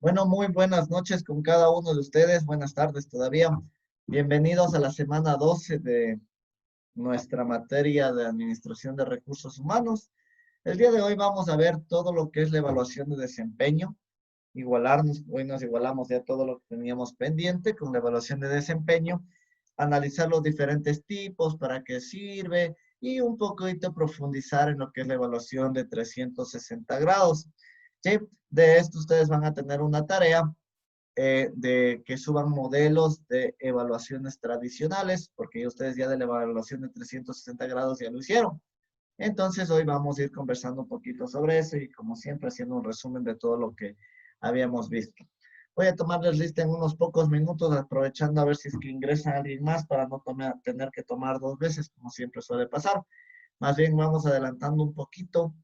Bueno, muy buenas noches con cada uno de ustedes. Buenas tardes todavía. Bienvenidos a la semana 12 de nuestra materia de Administración de Recursos Humanos. El día de hoy vamos a ver todo lo que es la evaluación de desempeño. Hoy nos igualamos ya todo lo que teníamos pendiente con la evaluación de desempeño, analizar los diferentes tipos, para qué sirve y un poquito profundizar en lo que es la evaluación de 360 grados. ¿Sí? De esto ustedes van a tener una tarea de que suban modelos de evaluaciones tradicionales, porque ustedes ya de la evaluación de 360 grados ya lo hicieron. Entonces hoy vamos a ir conversando un poquito sobre eso y como siempre haciendo un resumen de todo lo que habíamos visto. Voy a tomarles lista en unos pocos minutos, aprovechando a ver si es que ingresa alguien más para no tener que tomar dos veces, como siempre suele pasar. Más bien vamos adelantando un poquito,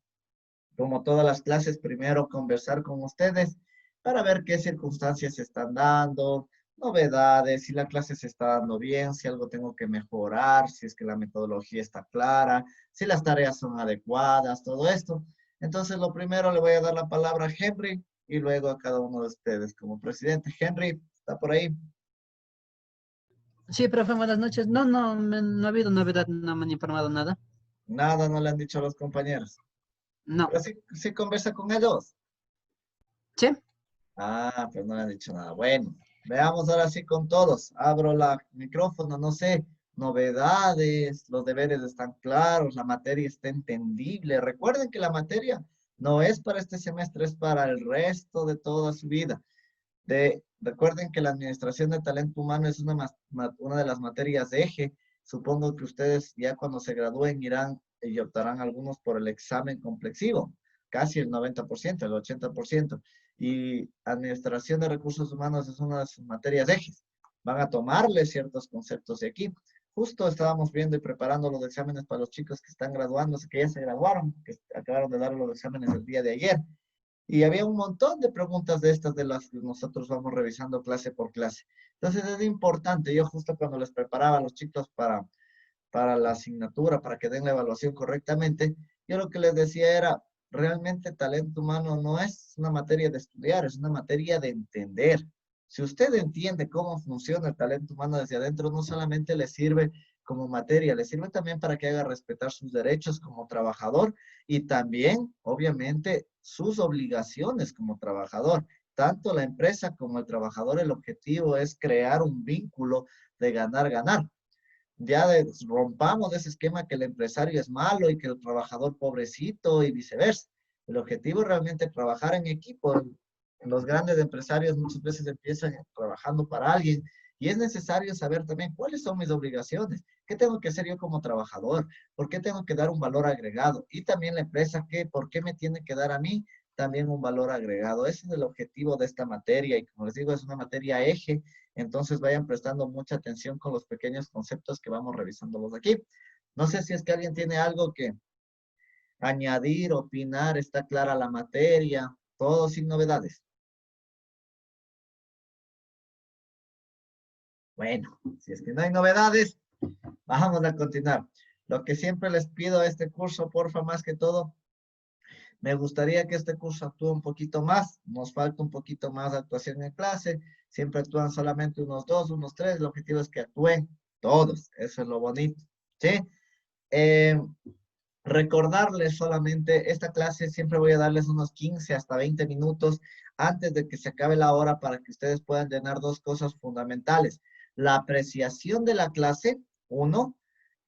como todas las clases, primero conversar con ustedes para ver qué circunstancias se están dando, novedades, si la clase se está dando bien, si algo tengo que mejorar, si es que la metodología está clara, si las tareas son adecuadas, todo esto. Entonces, lo primero le voy a dar la palabra a Henry y luego a cada uno de ustedes como presidente. Henry, ¿está por ahí? Sí, profe, buenas noches. No ha habido novedad, no me han informado nada. Nada, no le han dicho a los compañeros. No. Pero sí conversa con ellos. Sí, Ah, pues no le han dicho nada. Bueno, veamos ahora sí con todos. Abro la micrófono, no sé, novedades, los deberes están claros, la materia está entendible. Recuerden que la materia no es para este semestre, es para el resto de toda su vida. Recuerden que la administración de talento humano es una de las materias de eje. Supongo que ustedes ya cuando se gradúen irán y optarán algunos por el examen complexivo, casi el 90%, el 80%. Y administración de recursos humanos es una de sus materias de ejes. Van a tomarle ciertos conceptos de aquí. Justo estábamos viendo y preparando los exámenes para los chicos que están graduándose, que ya se graduaron, que acabaron de dar los exámenes el día de ayer. Y había un montón de preguntas de estas de las que nosotros vamos revisando clase por clase. Entonces es importante, yo justo cuando les preparaba a los chicos para la asignatura, para que den la evaluación correctamente, yo lo que les decía era, realmente talento humano no es una materia de estudiar, es una materia de entender. Si usted entiende cómo funciona el talento humano desde adentro, no solamente le sirve como materia, le sirve también para que haga respetar sus derechos como trabajador y también, obviamente, sus obligaciones como trabajador. Tanto la empresa como el trabajador, el objetivo es crear un vínculo de ganar-ganar. Rompamos ese esquema que el empresario es malo y que el trabajador pobrecito y viceversa. El objetivo es realmente trabajar en equipo. Los grandes empresarios muchas veces empiezan trabajando para alguien y es necesario saber también cuáles son mis obligaciones, qué tengo que hacer yo como trabajador, por qué tengo que dar un valor agregado y también la empresa, por qué me tiene que dar a mí también un valor agregado. Ese es el objetivo de esta materia y como les digo, es una materia eje, entonces vayan prestando mucha atención con los pequeños conceptos que vamos revisándolos aquí. No sé si es que alguien tiene algo que añadir, opinar, está clara la materia, todo sin novedades. Bueno, si es que no hay novedades, vamos a continuar. Lo que siempre les pido a este curso, porfa, más que todo, me gustaría que este curso actúe un poquito más. Nos falta un poquito más de actuación en clase. Siempre actúan solamente unos dos, unos tres. El objetivo es que actúen todos. Eso es lo bonito. ¿Sí? Eh, Recordarles solamente, esta clase siempre voy a darles unos 15 hasta 20 minutos antes de que se acabe la hora para que ustedes puedan llenar dos cosas fundamentales. La apreciación de la clase, uno,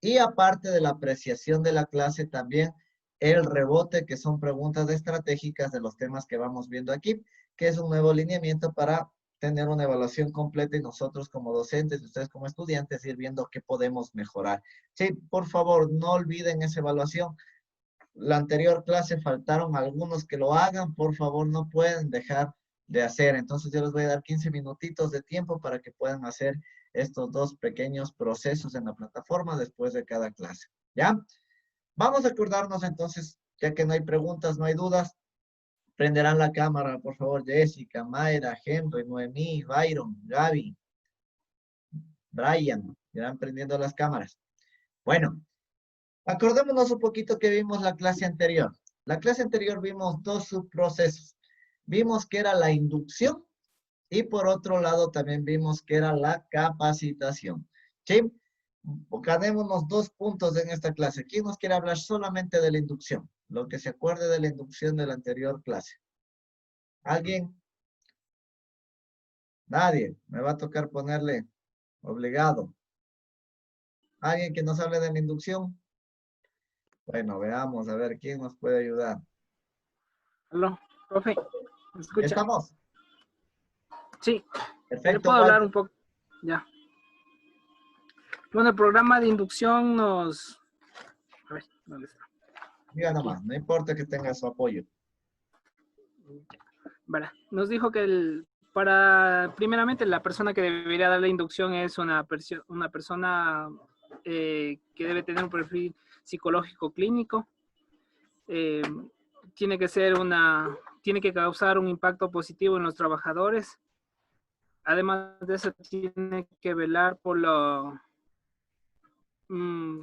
y aparte de la apreciación de la clase también el rebote, que son preguntas estratégicas de los temas que vamos viendo aquí, que es un nuevo lineamiento para tener una evaluación completa y nosotros como docentes y ustedes como estudiantes ir viendo qué podemos mejorar. Sí, por favor, no olviden esa evaluación. La anterior clase faltaron algunos que lo hagan, por favor, no pueden dejar de hacer. Entonces yo les voy a dar 15 minutitos de tiempo para que puedan hacer estos dos pequeños procesos en la plataforma después de cada clase. ¿Ya? Vamos a acordarnos entonces, ya que no hay preguntas, no hay dudas, prenderán la cámara, por favor, Jessica, Mayra, Henry, Noemí, Byron, Gaby, Brian, irán prendiendo las cámaras. Bueno, acordémonos un poquito que vimos la clase anterior. La clase anterior vimos dos subprocesos. vimos que era la inducción y por otro lado también vimos que era la capacitación. ¿Sí? Ganémonos 2 puntos en esta clase. ¿Quién nos quiere hablar solamente de la inducción? Lo que se acuerde de la inducción de la anterior clase. ¿Alguien? Nadie. Me va a tocar ponerle obligado. ¿Alguien que nos hable de la inducción? Bueno, veamos a ver quién nos puede ayudar. Aló, profe, ¿me ¿Ya escucha? estamos? Sí, le Perfecto, puedo hablar Walter. un poco. Ya. Bueno, el programa de inducción nos... A ver, ¿dónde está? Diga Aquí. nomás, no importa que tenga su apoyo. Vale. Nos dijo que primeramente, la persona que debería dar la inducción es una persona que debe tener un perfil psicológico clínico. Eh, tiene que causar un impacto positivo en los trabajadores. Además de eso, tiene que velar por mm,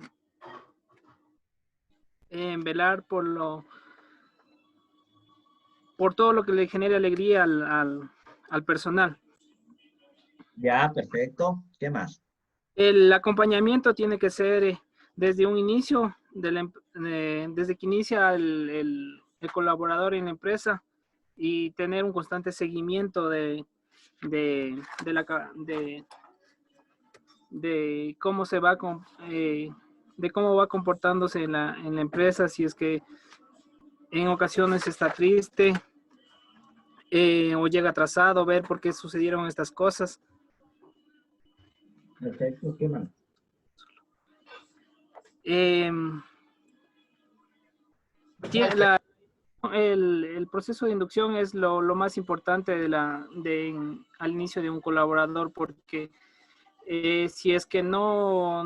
por todo lo que le genere alegría al personal. Ya, perfecto. ¿Qué más? El acompañamiento tiene que ser desde un inicio, desde que inicia el colaborador en la empresa, y tener un constante seguimiento de cómo de cómo va comportándose en la empresa, si es que en ocasiones está triste o llega atrasado, ver por qué sucedieron estas cosas. Perfecto. ¿Qué más? Eh, tiene Walter, el proceso de inducción es lo más importante al inicio de un colaborador, porque si es que no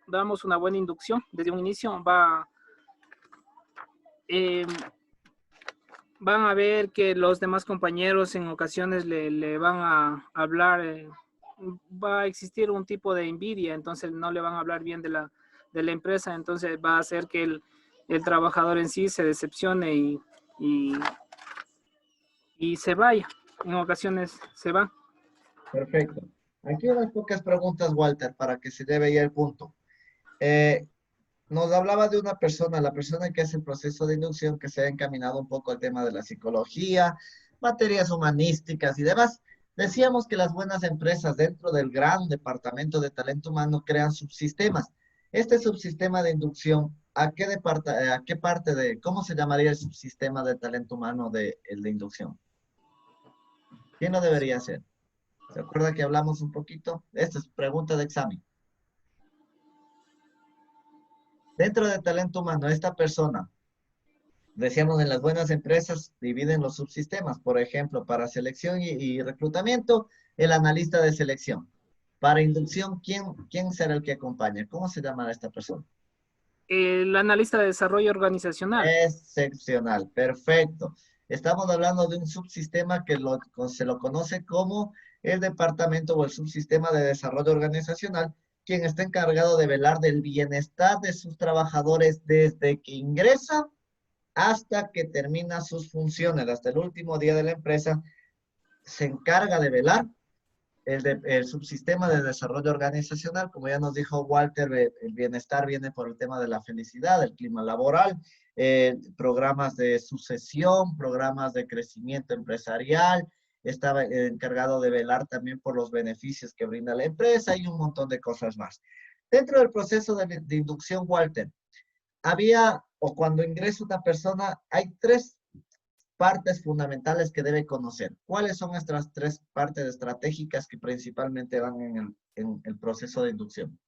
damos una buena inducción desde un inicio, eh, van a ver que los demás compañeros en ocasiones le van a hablar, va a existir un tipo de envidia, entonces no le van a hablar bien de la empresa, entonces va a hacer que el trabajador en sí se decepcione y, y se vaya. En ocasiones se va. perfecto. Aquí unas pocas preguntas, Walter, para que se lleve ya el punto. Eh, Nos hablaba de una persona, la persona que hace el proceso de inducción, que se ha encaminado un poco al tema de la psicología, materias humanísticas y demás. Decíamos que las buenas empresas dentro del gran departamento de talento humano crean subsistemas. Este subsistema de inducción, ¿a qué parte de, cómo se llamaría el subsistema de talento humano de, el de inducción? ¿Quién lo debería hacer? ¿Se acuerda que hablamos un poquito? Esta es pregunta de examen. Dentro de talento humano, esta persona, decíamos, en las buenas empresas dividen los subsistemas. Por ejemplo, para selección y reclutamiento, el analista de selección. Para inducción, ¿quién será el que acompaña? ¿Cómo se llamará esta persona? El analista de desarrollo organizacional. Excepcional, perfecto. Estamos hablando de un subsistema que se lo conoce como el departamento o el subsistema de desarrollo organizacional, quien está encargado de velar del bienestar de sus trabajadores desde que ingresa hasta que termina sus funciones, hasta el último día de la empresa. Se encarga de velar el subsistema de desarrollo organizacional. Como ya nos dijo Walter, el bienestar viene por el tema de la felicidad, el clima laboral, programas de sucesión, programas de crecimiento empresarial. Estaba encargado de velar también por los beneficios que brinda la empresa y un montón de cosas más. Dentro del proceso de inducción, Walter, había, o cuando ingresa una persona, hay 3 partes fundamentales que debe conocer. ¿Cuáles son estas 3 partes estratégicas que principalmente van en el proceso de inducción?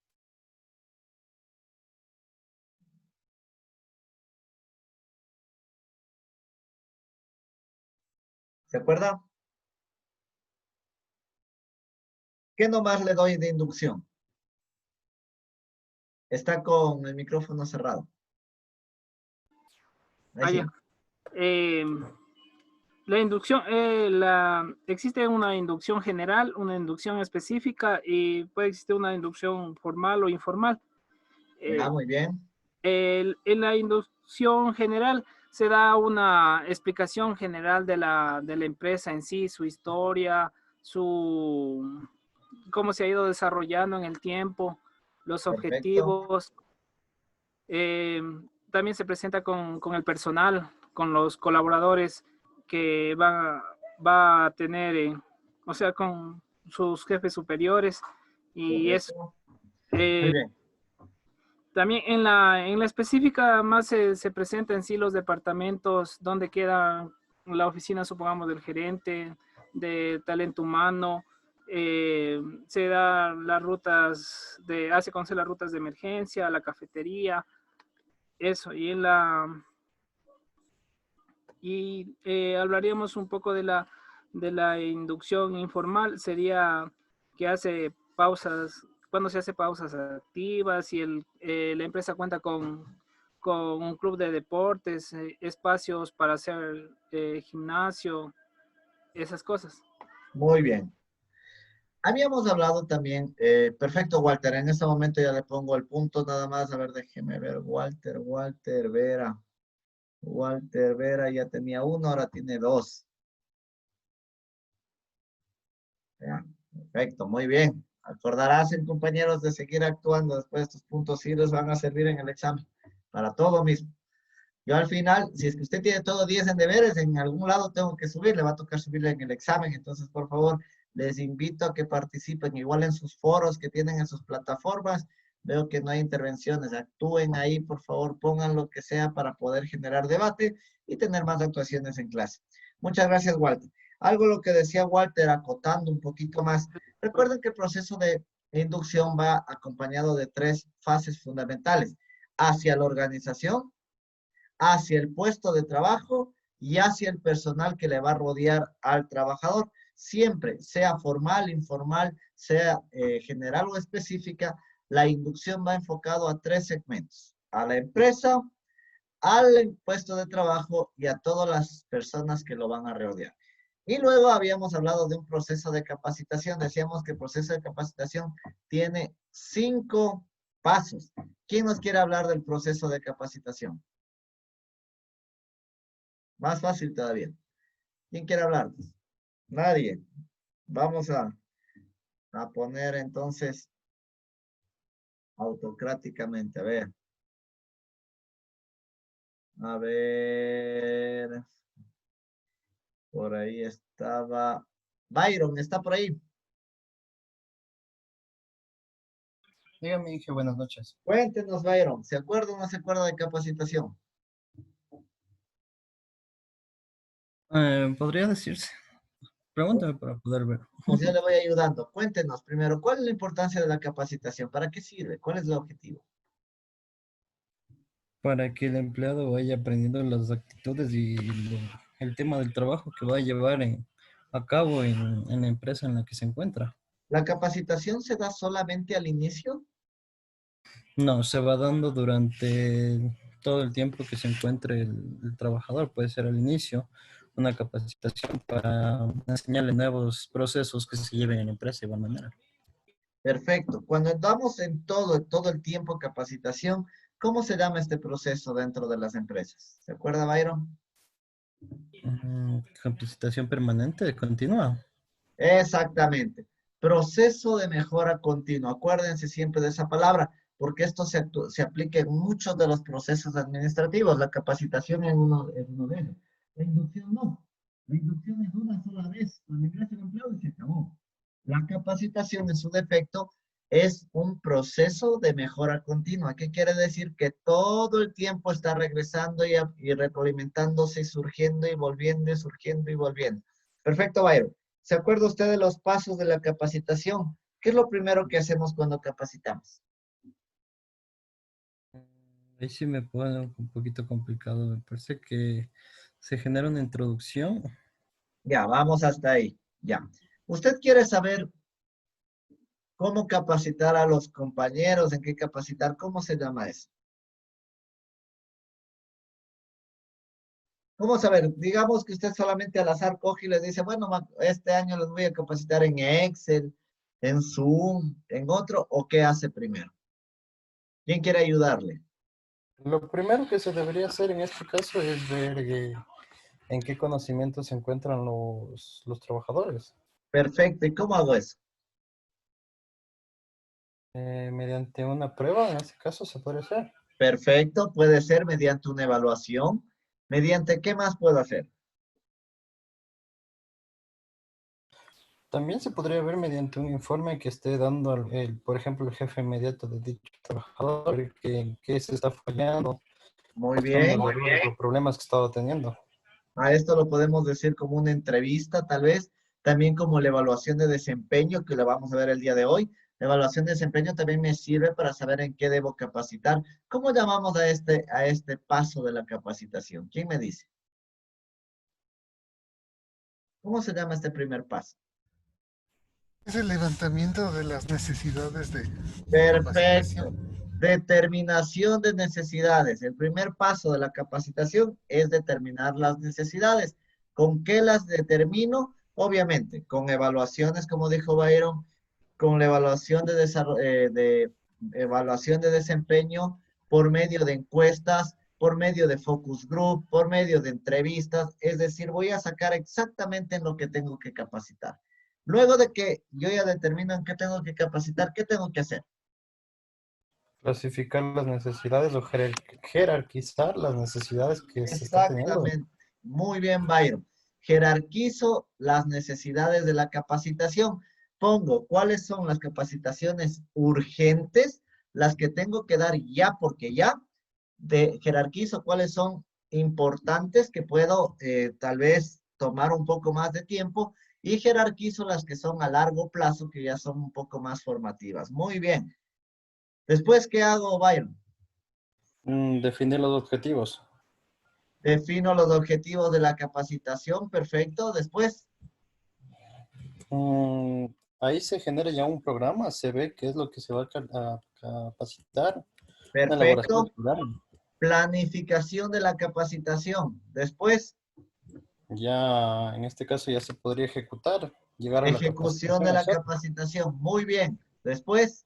¿Se acuerda? ¿Qué nomás le doy de inducción? Está con el micrófono cerrado. Ahí Allá. sí. La inducción, existe una inducción general, una inducción específica, y puede existir una inducción formal o informal. Ya, Eh, muy bien. en la inducción general se da una explicación general de la empresa en sí, su historia, cómo se ha ido desarrollando en el tiempo, los Perfecto. objetivos. Eh, También se presenta con el personal, con los colaboradores que va a tener, o sea, con sus jefes superiores. Y eso. Correcto. Muy Eh, bien. También en la específica más se presenta en sí los departamentos, donde queda la oficina, supongamos, del gerente, de talento humano. Se da las rutas hace conocer las rutas de emergencia, la cafetería, eso. Hablaríamos un poco de la inducción informal, sería que hace pausas, cuando se hace pausas activas y la empresa cuenta con un club de deportes, espacios para hacer gimnasio, esas cosas. Muy bien. Habíamos hablado también, perfecto, Walter. En este momento ya le pongo el punto nada más. A ver, déjeme ver. Walter Vera. Walter Vera ya tenía uno, ahora tiene dos. Ya, perfecto, muy bien. Acordarás, compañeros, de seguir actuando. Después estos puntos sí les van a servir en el examen. Para todo mismo. Yo al final, si es que usted tiene todo 10 en deberes, en algún lado tengo que subir, le va a tocar subirle en el examen. Entonces, por favor, les invito a que participen igual en sus foros que tienen en sus plataformas. Veo que no hay intervenciones. Actúen ahí, por favor, pongan lo que sea para poder generar debate y tener más actuaciones en clase. Muchas gracias, Walter. Algo lo que decía Walter, acotando un poquito más. Recuerden que el proceso de inducción va acompañado de tres fases fundamentales: hacia la organización, hacia el puesto de trabajo y hacia el personal que le va a rodear al trabajador. Siempre, sea formal, informal, sea general o específica, la inducción va enfocado a tres segmentos: a la empresa, al puesto de trabajo y a todas las personas que lo van a rodear. Y luego habíamos hablado de un proceso de capacitación. Decíamos que el proceso de capacitación tiene 5 pasos. ¿Quién nos quiere hablar del proceso de capacitación? Más fácil todavía. ¿Quién quiere hablar? Nadie. Vamos a poner entonces autocráticamente. A ver. Por ahí estaba. Byron, ¿está por ahí? Dígame, dije buenas noches. Cuéntenos, Byron. ¿Se acuerda o no se acuerda de capacitación? ¿Podría decirse? Pregúntame para poder ver. Pues yo le voy ayudando. Cuéntenos primero, ¿cuál es la importancia de la capacitación? ¿Para qué sirve? ¿Cuál es el objetivo? Para que el empleado vaya aprendiendo las actitudes y el tema del trabajo que va a llevar a cabo en la empresa en la que se encuentra. ¿La capacitación se da solamente al inicio? No, se va dando durante todo el tiempo que se encuentre el trabajador. Puede ser al inicio una capacitación para enseñarle nuevos procesos que se lleven en la empresa de igual manera. Perfecto. Cuando damos en todo el tiempo capacitación, ¿cómo se llama este proceso dentro de las empresas? ¿Se acuerda, Byron? Capacitación permanente, continua. Exactamente. Proceso de mejora continua. Acuérdense siempre de esa palabra, porque esto se aplica en muchos de los procesos administrativos. La capacitación es uno de ellos. La inducción no. La inducción es una sola vez. Cuando ingresa el empleado y se acabó. La capacitación en su defecto es un proceso de mejora continua. ¿Qué quiere decir? Que todo el tiempo está regresando y retroalimentándose y surgiendo y volviendo y surgiendo y volviendo. Perfecto, Byron. ¿Se acuerda usted de los pasos de la capacitación? ¿Qué es lo primero que hacemos cuando capacitamos? Ahí sí me pone un poquito complicado. Me parece que se genera una introducción. Ya, vamos hasta ahí. Ya. ¿Usted quiere saber cómo capacitar a los compañeros? ¿En qué capacitar? ¿Cómo se llama eso? ¿Cómo saber? Digamos que usted solamente al azar coge y les dice, bueno, este año les voy a capacitar en Excel, en Zoom, en otro, ¿o qué hace primero? ¿Quién quiere ayudarle? Lo primero que se debería hacer en este caso es ver en qué conocimientos se encuentran los trabajadores. Perfecto. ¿Y cómo hago eso? Mediante una prueba, en este caso se puede hacer. Perfecto. Puede ser mediante una evaluación. ¿Mediante qué más puedo hacer? También se podría ver mediante un informe que esté dando, por ejemplo, el jefe inmediato de dicho trabajador, que en qué se está fallando, Muy cuáles son bien. los errores o problemas que estaba teniendo. A esto lo podemos decir como una entrevista, tal vez, también como la evaluación de desempeño que la vamos a ver el día de hoy. La evaluación de desempeño también me sirve para saber en qué debo capacitar. ¿Cómo llamamos a este paso de la capacitación? ¿Quién me dice? ¿Cómo se llama este primer paso? Es el levantamiento de las necesidades de Perfecto. capacitación. Determinación de necesidades. El primer paso de la capacitación es determinar las necesidades. ¿Con qué las determino? Obviamente, con evaluaciones, como dijo Byron, con la evaluación de evaluación de desempeño por medio de encuestas, por medio de focus group, por medio de entrevistas. Es decir, voy a sacar exactamente en lo que tengo que capacitar. Luego de que yo ya determino en qué tengo que capacitar, ¿qué tengo que hacer? Clasificar las necesidades o jerarquizar las necesidades que se está teniendo. Exactamente. Muy bien, Byron. Jerarquizo las necesidades de la capacitación. Pongo cuáles son las capacitaciones urgentes, las que tengo que dar ya porque ya. Jerarquizo cuáles son importantes que puedo tal vez tomar un poco más de tiempo y jerarquizo las que son a largo plazo que ya son un poco más formativas. Muy bien. Después, ¿qué hago, Byron? Definir los objetivos. Defino los objetivos de la capacitación, perfecto. Después, Mm, Ahí se genera ya un programa, se ve qué es lo que se va a capacitar, una elaboración perfecto. de programa. Planificación de la capacitación. Después, Ya en este caso ya se podría ejecutar, llegar a la ejecución capacitación, de la hacer capacitación. Muy bien. Después,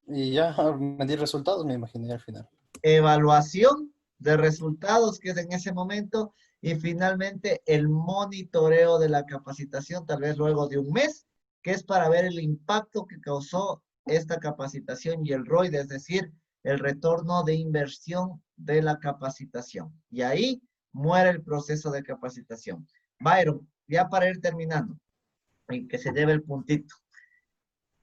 y ya medir resultados, me imaginé al final. evaluación de resultados, que es en ese momento. Y finalmente, el monitoreo de la capacitación, tal vez luego de un mes, que es para ver el impacto que causó esta capacitación y el ROI, es decir, el retorno de inversión de la capacitación. Y ahí muere el proceso de capacitación. Byron, ya para ir terminando, y que se lleve el puntito.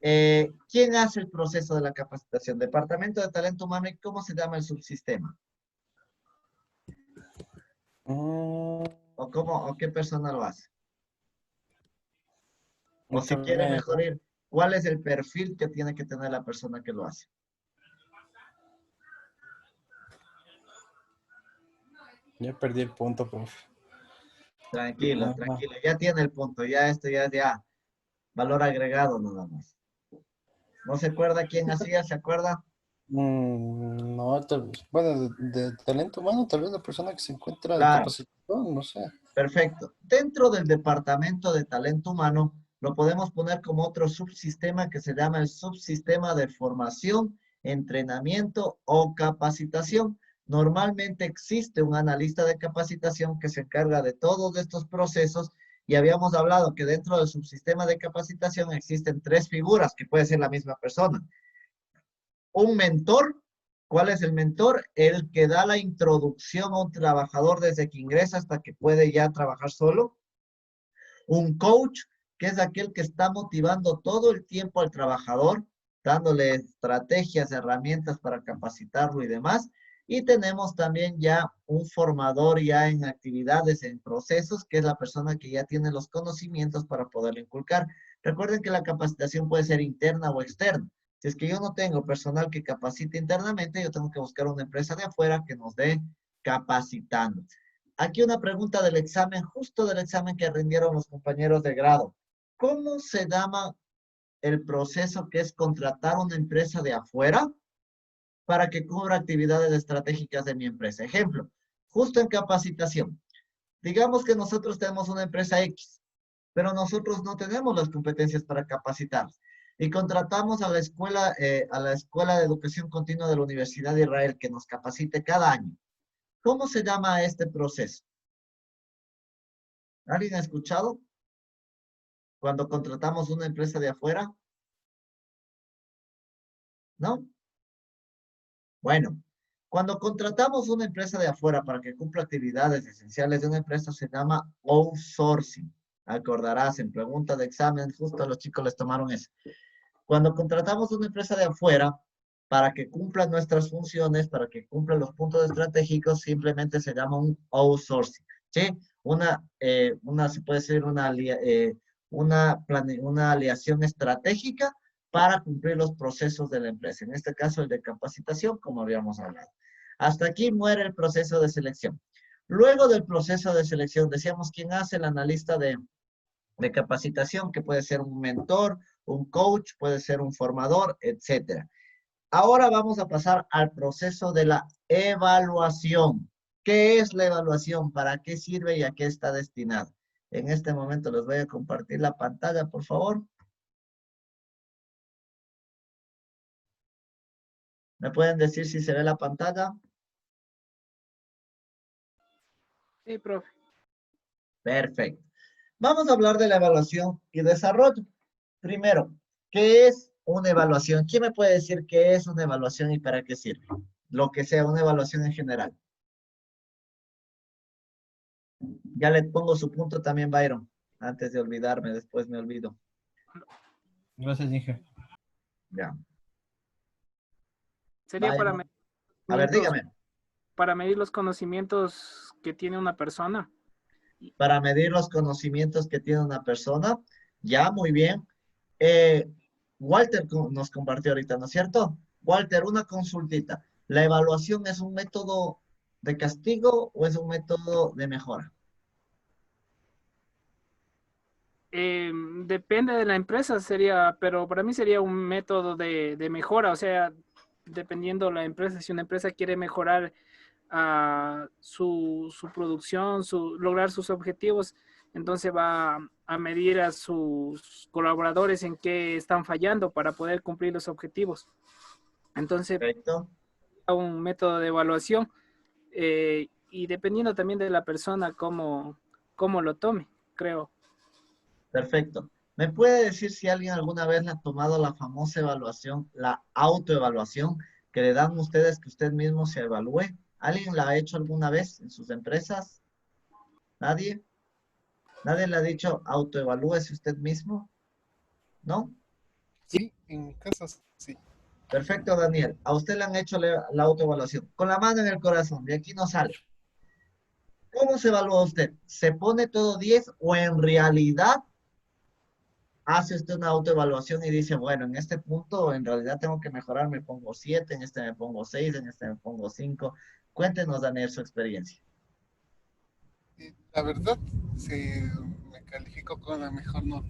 ¿Quién hace el proceso de la capacitación? Departamento de Talento Humano, ¿y cómo se llama el subsistema? Mm, ¿O qué persona lo hace? O si quiere Internet, ¿no? mejorar, ¿cuál es el perfil que tiene que tener la persona que lo hace? Ya perdí el punto, profe. Tranquilo, Ajá. tranquilo. Ya tiene el punto. Ya esto ya es ya valor agregado nada más. ¿No se acuerda quién hacía? ¿Se acuerda? No, bueno, de talento humano, tal vez la persona que se encuentra de Claro. capacitación, no sé. Perfecto. Dentro del departamento de talento humano, lo podemos poner como otro subsistema que se llama el subsistema de formación, entrenamiento o capacitación. Normalmente existe un analista de capacitación que se encarga de todos estos procesos y habíamos hablado que dentro del subsistema de capacitación existen tres figuras que puede ser la misma persona. Un mentor. ¿Cuál es el mentor? El que da la introducción a un trabajador desde que ingresa hasta que puede ya trabajar solo. Un coach, que es aquel que está motivando todo el tiempo al trabajador, dándole estrategias, herramientas para capacitarlo y demás. Y tenemos también ya un formador ya en actividades, en procesos, que es la persona que ya tiene los conocimientos para poderlo inculcar. Recuerden que la capacitación puede ser interna o externa. Si es que yo no tengo personal que capacite internamente, yo tengo que buscar una empresa de afuera que nos dé capacitando. Aquí una pregunta del examen, justo del examen que rindieron los compañeros de grado. ¿Cómo se llama el proceso que es contratar una empresa de afuera para que cubra actividades estratégicas de mi empresa? Ejemplo, justo en capacitación. Digamos que nosotros tenemos una empresa X, pero nosotros no tenemos las competencias para capacitar. y contratamos a la Escuela de Educación Continua de la Universidad de Israel que nos capacite cada año. ¿Cómo se llama este proceso? ¿Alguien ha escuchado? Cuando contratamos una empresa de afuera. ¿No? Bueno, cuando contratamos una empresa de afuera para que cumpla actividades esenciales de una empresa se llama outsourcing. Acordarás, en pregunta de examen, justo a los chicos les tomaron eso. Cuando contratamos una empresa de afuera para que cumpla nuestras funciones, para que cumpla los puntos estratégicos, simplemente se llama un outsourcing. ¿Sí? Se puede decir una aliación estratégica para cumplir los procesos de la empresa. En este caso, el de capacitación, como habíamos hablado. Hasta aquí muere el proceso de selección. Luego del proceso de selección, decíamos quién hace el analista de capacitación, que puede ser un mentor, un coach, puede ser un formador, etcétera. Ahora vamos a pasar al proceso de la evaluación. ¿Qué es la evaluación? ¿Para qué sirve y a qué está destinada? En este momento les voy a compartir la pantalla, por favor. ¿Me pueden decir si se ve la pantalla? Sí, profe. Perfecto. Vamos a hablar de la evaluación y desarrollo. Primero, ¿qué es una evaluación? ¿Quién me puede decir qué es una evaluación y para qué sirve? Lo que sea, una evaluación en general. Ya le pongo su punto también, Byron. Antes de olvidarme, después me olvido. Gracias, Inge. Ya. Sería Byron. A ver, dígame. para medir los conocimientos que tiene una persona. Para medir los conocimientos que tiene una persona. Ya, muy bien. Walter nos compartió ahorita, ¿no es cierto? Walter, una consultita. ¿La evaluación es un método de castigo o es un método de mejora? Depende de la empresa, pero para mí sería un método de mejora, o sea, dependiendo la empresa, si una empresa quiere mejorar su producción, lograr sus objetivos, entonces va a medir a sus colaboradores en qué están fallando para poder cumplir los objetivos. Entonces, Perfecto. un método de evaluación y dependiendo también de la persona cómo lo tome, creo. Perfecto. ¿Me puede decir si alguien alguna vez le ha tomado la famosa evaluación, la autoevaluación, que le dan ustedes que usted mismo se evalúe? ¿Alguien la ha hecho alguna vez en sus empresas? ¿Nadie? ¿Nadie le ha dicho autoevalúese usted mismo? ¿No? Sí, en mi caso sí. Perfecto, Daniel. A usted le han hecho la autoevaluación. Con la mano en el corazón, de aquí no sale. ¿Cómo se evalúa usted? ¿Se pone todo 10 o en realidad hace usted una autoevaluación y dice, bueno, en este punto en realidad tengo que mejorar, me pongo 7, en este me pongo 6, en este me pongo 5? Cuéntenos, Daniel, su experiencia. La verdad, sí, me califico con la mejor nota.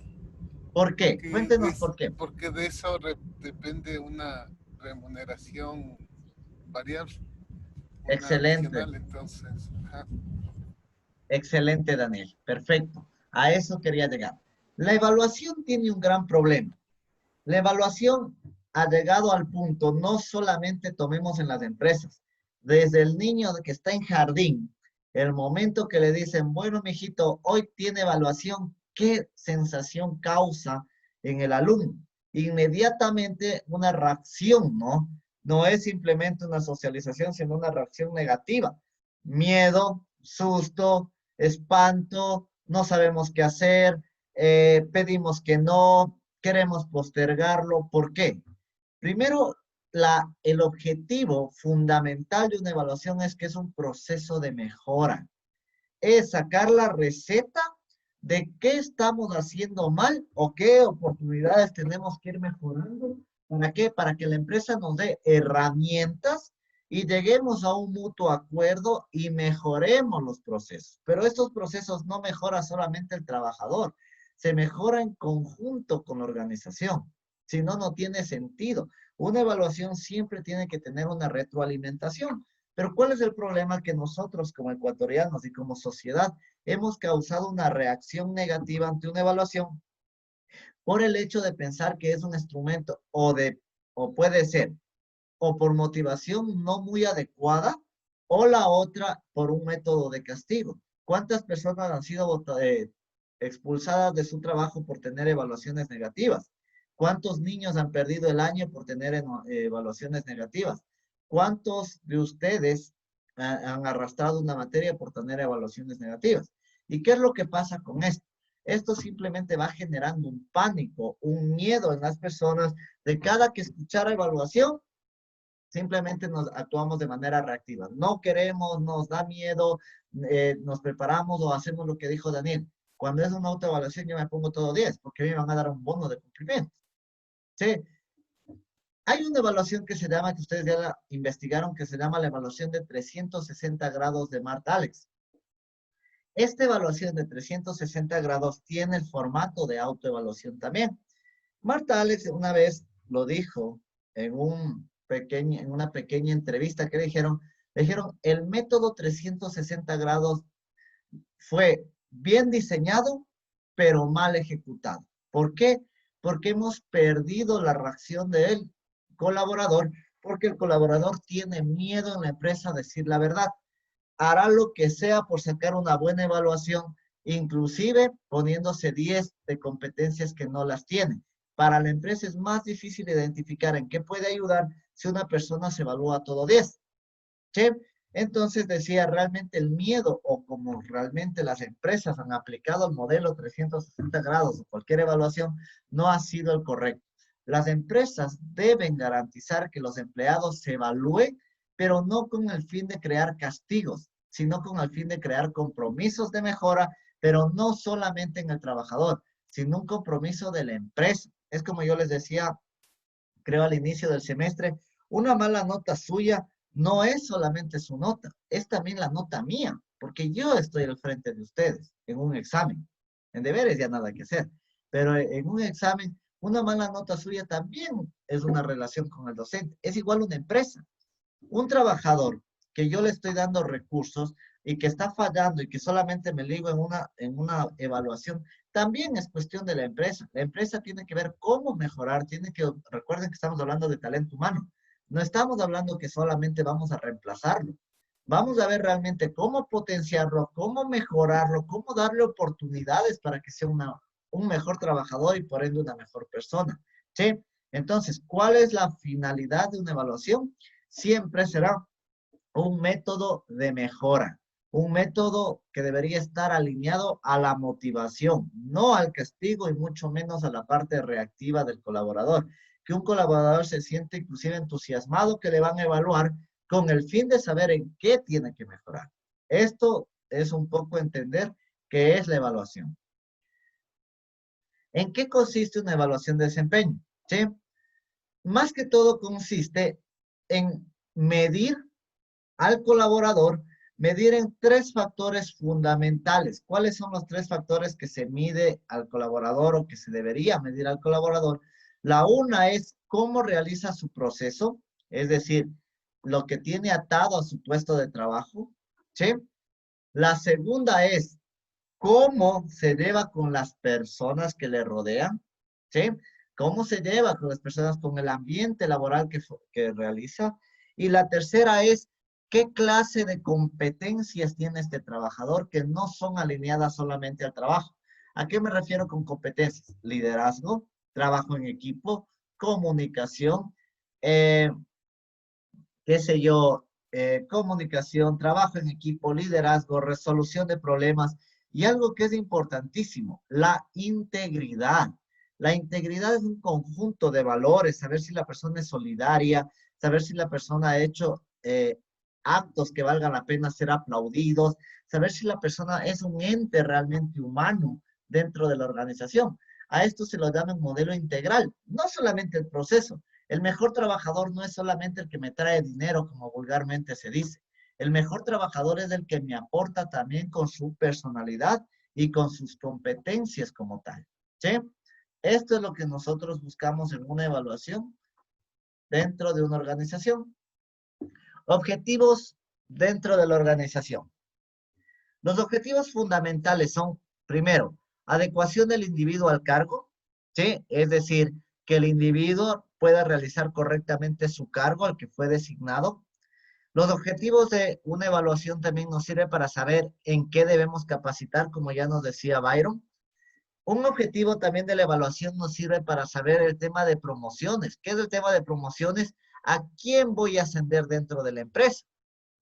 ¿Por qué? Porque Cuéntenos por qué. porque de eso depende una remuneración variable, una Excelente, adicional, entonces. Ajá. excelente, Daniel. Perfecto. A eso quería llegar. La evaluación tiene un gran problema. La evaluación ha llegado al punto, no solamente tomemos en las empresas, desde el niño que está en jardín, el momento que le dicen, bueno, mijito, hoy tiene evaluación, ¿qué sensación causa en el alumno? Inmediatamente una reacción, ¿no? No es simplemente una socialización, sino una reacción negativa. Miedo, susto, espanto, no sabemos qué hacer, pedimos que no, queremos postergarlo. ¿Por qué? Primero, el objetivo fundamental de una evaluación es que es un proceso de mejora. Es sacar la receta de qué estamos haciendo mal o qué oportunidades tenemos que ir mejorando. ¿Para qué? Para que la empresa nos dé herramientas y lleguemos a un mutuo acuerdo y mejoremos los procesos. Pero estos procesos no mejora solamente el trabajador, se mejora en conjunto con la organización. Si no, no tiene sentido. Una evaluación siempre tiene que tener una retroalimentación. Pero ¿cuál es el problema? Que nosotros como ecuatorianos y como sociedad hemos causado una reacción negativa ante una evaluación por el hecho de pensar que es un instrumento o puede ser o por motivación no muy adecuada o la otra por un método de castigo. ¿Cuántas personas han sido expulsadas de su trabajo por tener evaluaciones negativas? ¿Cuántos niños han perdido el año por tener evaluaciones negativas? ¿Cuántos de ustedes han arrastrado una materia por tener evaluaciones negativas? ¿Y qué es lo que pasa con esto? Esto simplemente va generando un pánico, un miedo en las personas de cada que escuchar evaluación, simplemente nos actuamos de manera reactiva. No queremos, nos da miedo, nos preparamos o hacemos lo que dijo Daniel. Cuando es una autoevaluación yo me pongo todo 10 porque me van a dar un bono de cumplimiento. ¿Sí? Hay una evaluación que se llama, que ustedes ya la investigaron, que se llama la evaluación de 360 grados de Marta Alex. Esta evaluación de 360 grados tiene el formato de autoevaluación también. Marta Alex una vez lo dijo en una pequeña entrevista que le dijeron, el método 360 grados fue bien diseñado, pero mal ejecutado. ¿Por qué? Porque hemos perdido la reacción del colaborador, porque el colaborador tiene miedo en la empresa a decir la verdad. Hará lo que sea por sacar una buena evaluación, inclusive poniéndose 10 de competencias que no las tiene. Para la empresa es más difícil identificar en qué puede ayudar si una persona se evalúa todo 10. ¿Sí? Entonces decía, realmente el miedo o como realmente las empresas han aplicado el modelo 360 grados o cualquier evaluación, no ha sido el correcto. Las empresas deben garantizar que los empleados se evalúen, pero no con el fin de crear castigos, sino con el fin de crear compromisos de mejora, pero no solamente en el trabajador, sino un compromiso de la empresa. Es como yo les decía, creo al inicio del semestre, una mala nota suya no es solamente su nota, es también la nota mía, porque yo estoy al frente de ustedes en un examen. En deberes ya nada que hacer, pero en un examen, una mala nota suya también es una relación con el docente. Es igual una empresa. Un trabajador que yo le estoy dando recursos y que está fallando y que solamente me ligo en una evaluación, también es cuestión de la empresa. La empresa tiene que ver cómo mejorar, recuerden que estamos hablando de talento humano. No estamos hablando que solamente vamos a reemplazarlo. Vamos a ver realmente cómo potenciarlo, cómo mejorarlo, cómo darle oportunidades para que sea un mejor trabajador y por ende una mejor persona. ¿Sí? Entonces, ¿cuál es la finalidad de una evaluación? Siempre será un método de mejora, un método que debería estar alineado a la motivación, no al castigo y mucho menos a la parte reactiva del colaborador. Que un colaborador se siente inclusive entusiasmado que le van a evaluar con el fin de saber en qué tiene que mejorar. Esto es un poco entender qué es la evaluación. ¿En qué consiste una evaluación de desempeño? ¿Sí? Más que todo consiste en medir al colaborador, medir en 3 factores fundamentales. ¿Cuáles son los 3 factores que se mide al colaborador o que se debería medir al colaborador? La una es cómo realiza su proceso, es decir, lo que tiene atado a su puesto de trabajo, ¿sí? La segunda es cómo se lleva con las personas que le rodean, ¿sí? Cómo se lleva con las personas, con el ambiente laboral que realiza. Y la tercera es qué clase de competencias tiene este trabajador que no son alineadas solamente al trabajo. ¿A qué me refiero con competencias? Liderazgo, trabajo en equipo, comunicación, qué sé yo, comunicación, trabajo en equipo, liderazgo, resolución de problemas y algo que es importantísimo, la integridad. La integridad es un conjunto de valores, saber si la persona es solidaria, saber si la persona ha hecho actos que valgan la pena ser aplaudidos, saber si la persona es un ente realmente humano dentro de la organización. A esto se lo llama un modelo integral, no solamente el proceso. El mejor trabajador no es solamente el que me trae dinero, como vulgarmente se dice. El mejor trabajador es el que me aporta también con su personalidad y con sus competencias como tal. ¿Sí? Esto es lo que nosotros buscamos en una evaluación dentro de una organización. Objetivos dentro de la organización. Los objetivos fundamentales son, primero, adecuación del individuo al cargo. ¿sí? Es decir, que el individuo pueda realizar correctamente su cargo al que fue designado. Los objetivos de una evaluación también nos sirve para saber en qué debemos capacitar, como ya nos decía Byron. Un objetivo también de la evaluación nos sirve para saber el tema de promociones. ¿Qué es el tema de promociones? ¿A quién voy a ascender dentro de la empresa?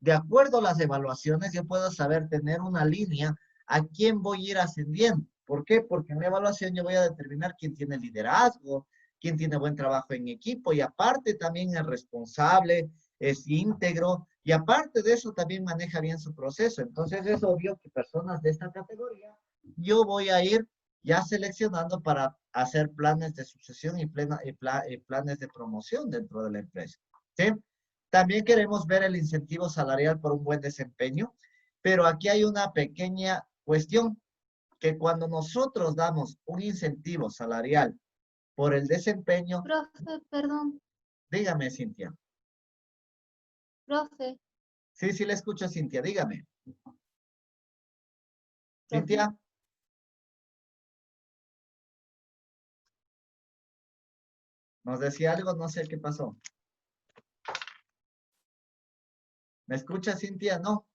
De acuerdo a las evaluaciones, yo puedo saber tener una línea a quién voy a ir ascendiendo. ¿Por qué? Porque en la evaluación yo voy a determinar quién tiene liderazgo, quién tiene buen trabajo en equipo y aparte también es responsable, es íntegro y aparte de eso también maneja bien su proceso. Entonces es obvio que personas de esta categoría yo voy a ir ya seleccionando para hacer planes de sucesión y planes de promoción dentro de la empresa. ¿Sí? También queremos ver el incentivo salarial por un buen desempeño, pero aquí hay una pequeña cuestión, que cuando nosotros damos un incentivo salarial por el desempeño, Profe, perdón, dígame, Cintia. profe, Sí, sí le escucho, Cintia, dígame. profe. Cintia. ¿Nos decía algo? No sé qué pasó. ¿Me escucha, Cintia? No.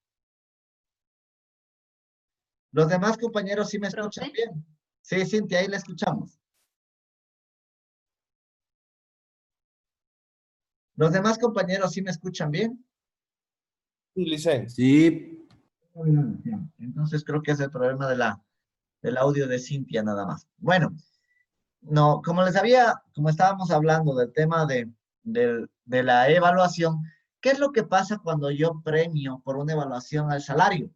Los demás compañeros sí me escuchan Profe. bien. Sí, Cintia, ahí le escuchamos. Los demás compañeros sí me escuchan bien. Sí, Licen. Sí, Entonces creo que es el problema del audio de Cintia nada más. Bueno, no, como estábamos hablando del tema de la evaluación, ¿qué es lo que pasa cuando yo premio por una evaluación al salario?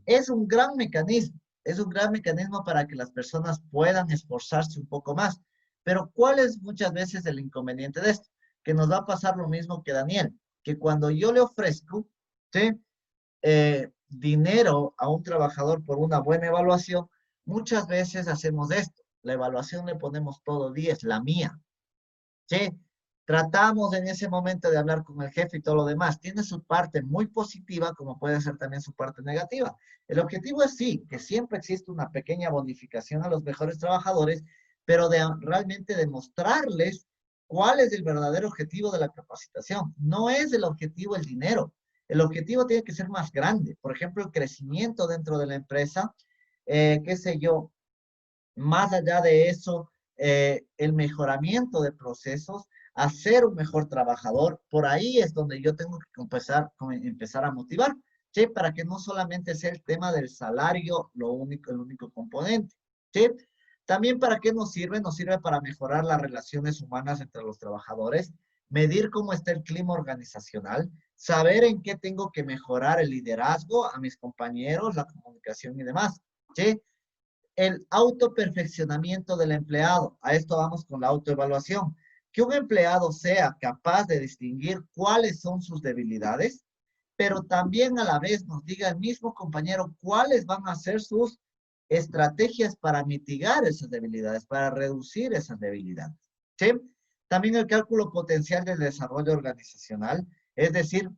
Es un gran mecanismo, es un gran mecanismo para que las personas puedan esforzarse un poco más. Pero ¿cuál es muchas veces el inconveniente de esto? Que nos va a pasar lo mismo que Daniel, que cuando yo le ofrezco, ¿sí? Dinero a un trabajador por una buena evaluación, muchas veces hacemos esto. La evaluación le ponemos todo 10, la mía. ¿Sí? Tratamos en ese momento de hablar con el jefe y todo lo demás. Tiene su parte muy positiva, como puede ser también su parte negativa. El objetivo es sí, que siempre existe una pequeña bonificación a los mejores trabajadores, pero de realmente demostrarles cuál es el verdadero objetivo de la capacitación. No es el objetivo el dinero. El objetivo tiene que ser más grande. Por ejemplo, el crecimiento dentro de la empresa, qué sé yo, más allá de eso, el mejoramiento de procesos, hacer un mejor trabajador, por ahí es donde yo tengo que empezar a motivar, ¿sí? Para que no solamente sea el tema del salario el único componente, ¿sí? También para qué nos sirve? Nos sirve para mejorar las relaciones humanas entre los trabajadores, medir cómo está el clima organizacional, saber en qué tengo que mejorar el liderazgo a mis compañeros, la comunicación y demás, ¿sí? El autoperfeccionamiento del empleado. A esto vamos con la autoevaluación. Que un empleado sea capaz de distinguir cuáles son sus debilidades, pero también a la vez nos diga el mismo compañero cuáles van a ser sus estrategias para mitigar esas debilidades, para reducir esas debilidades. ¿Sí? También el cálculo potencial del desarrollo organizacional, es decir,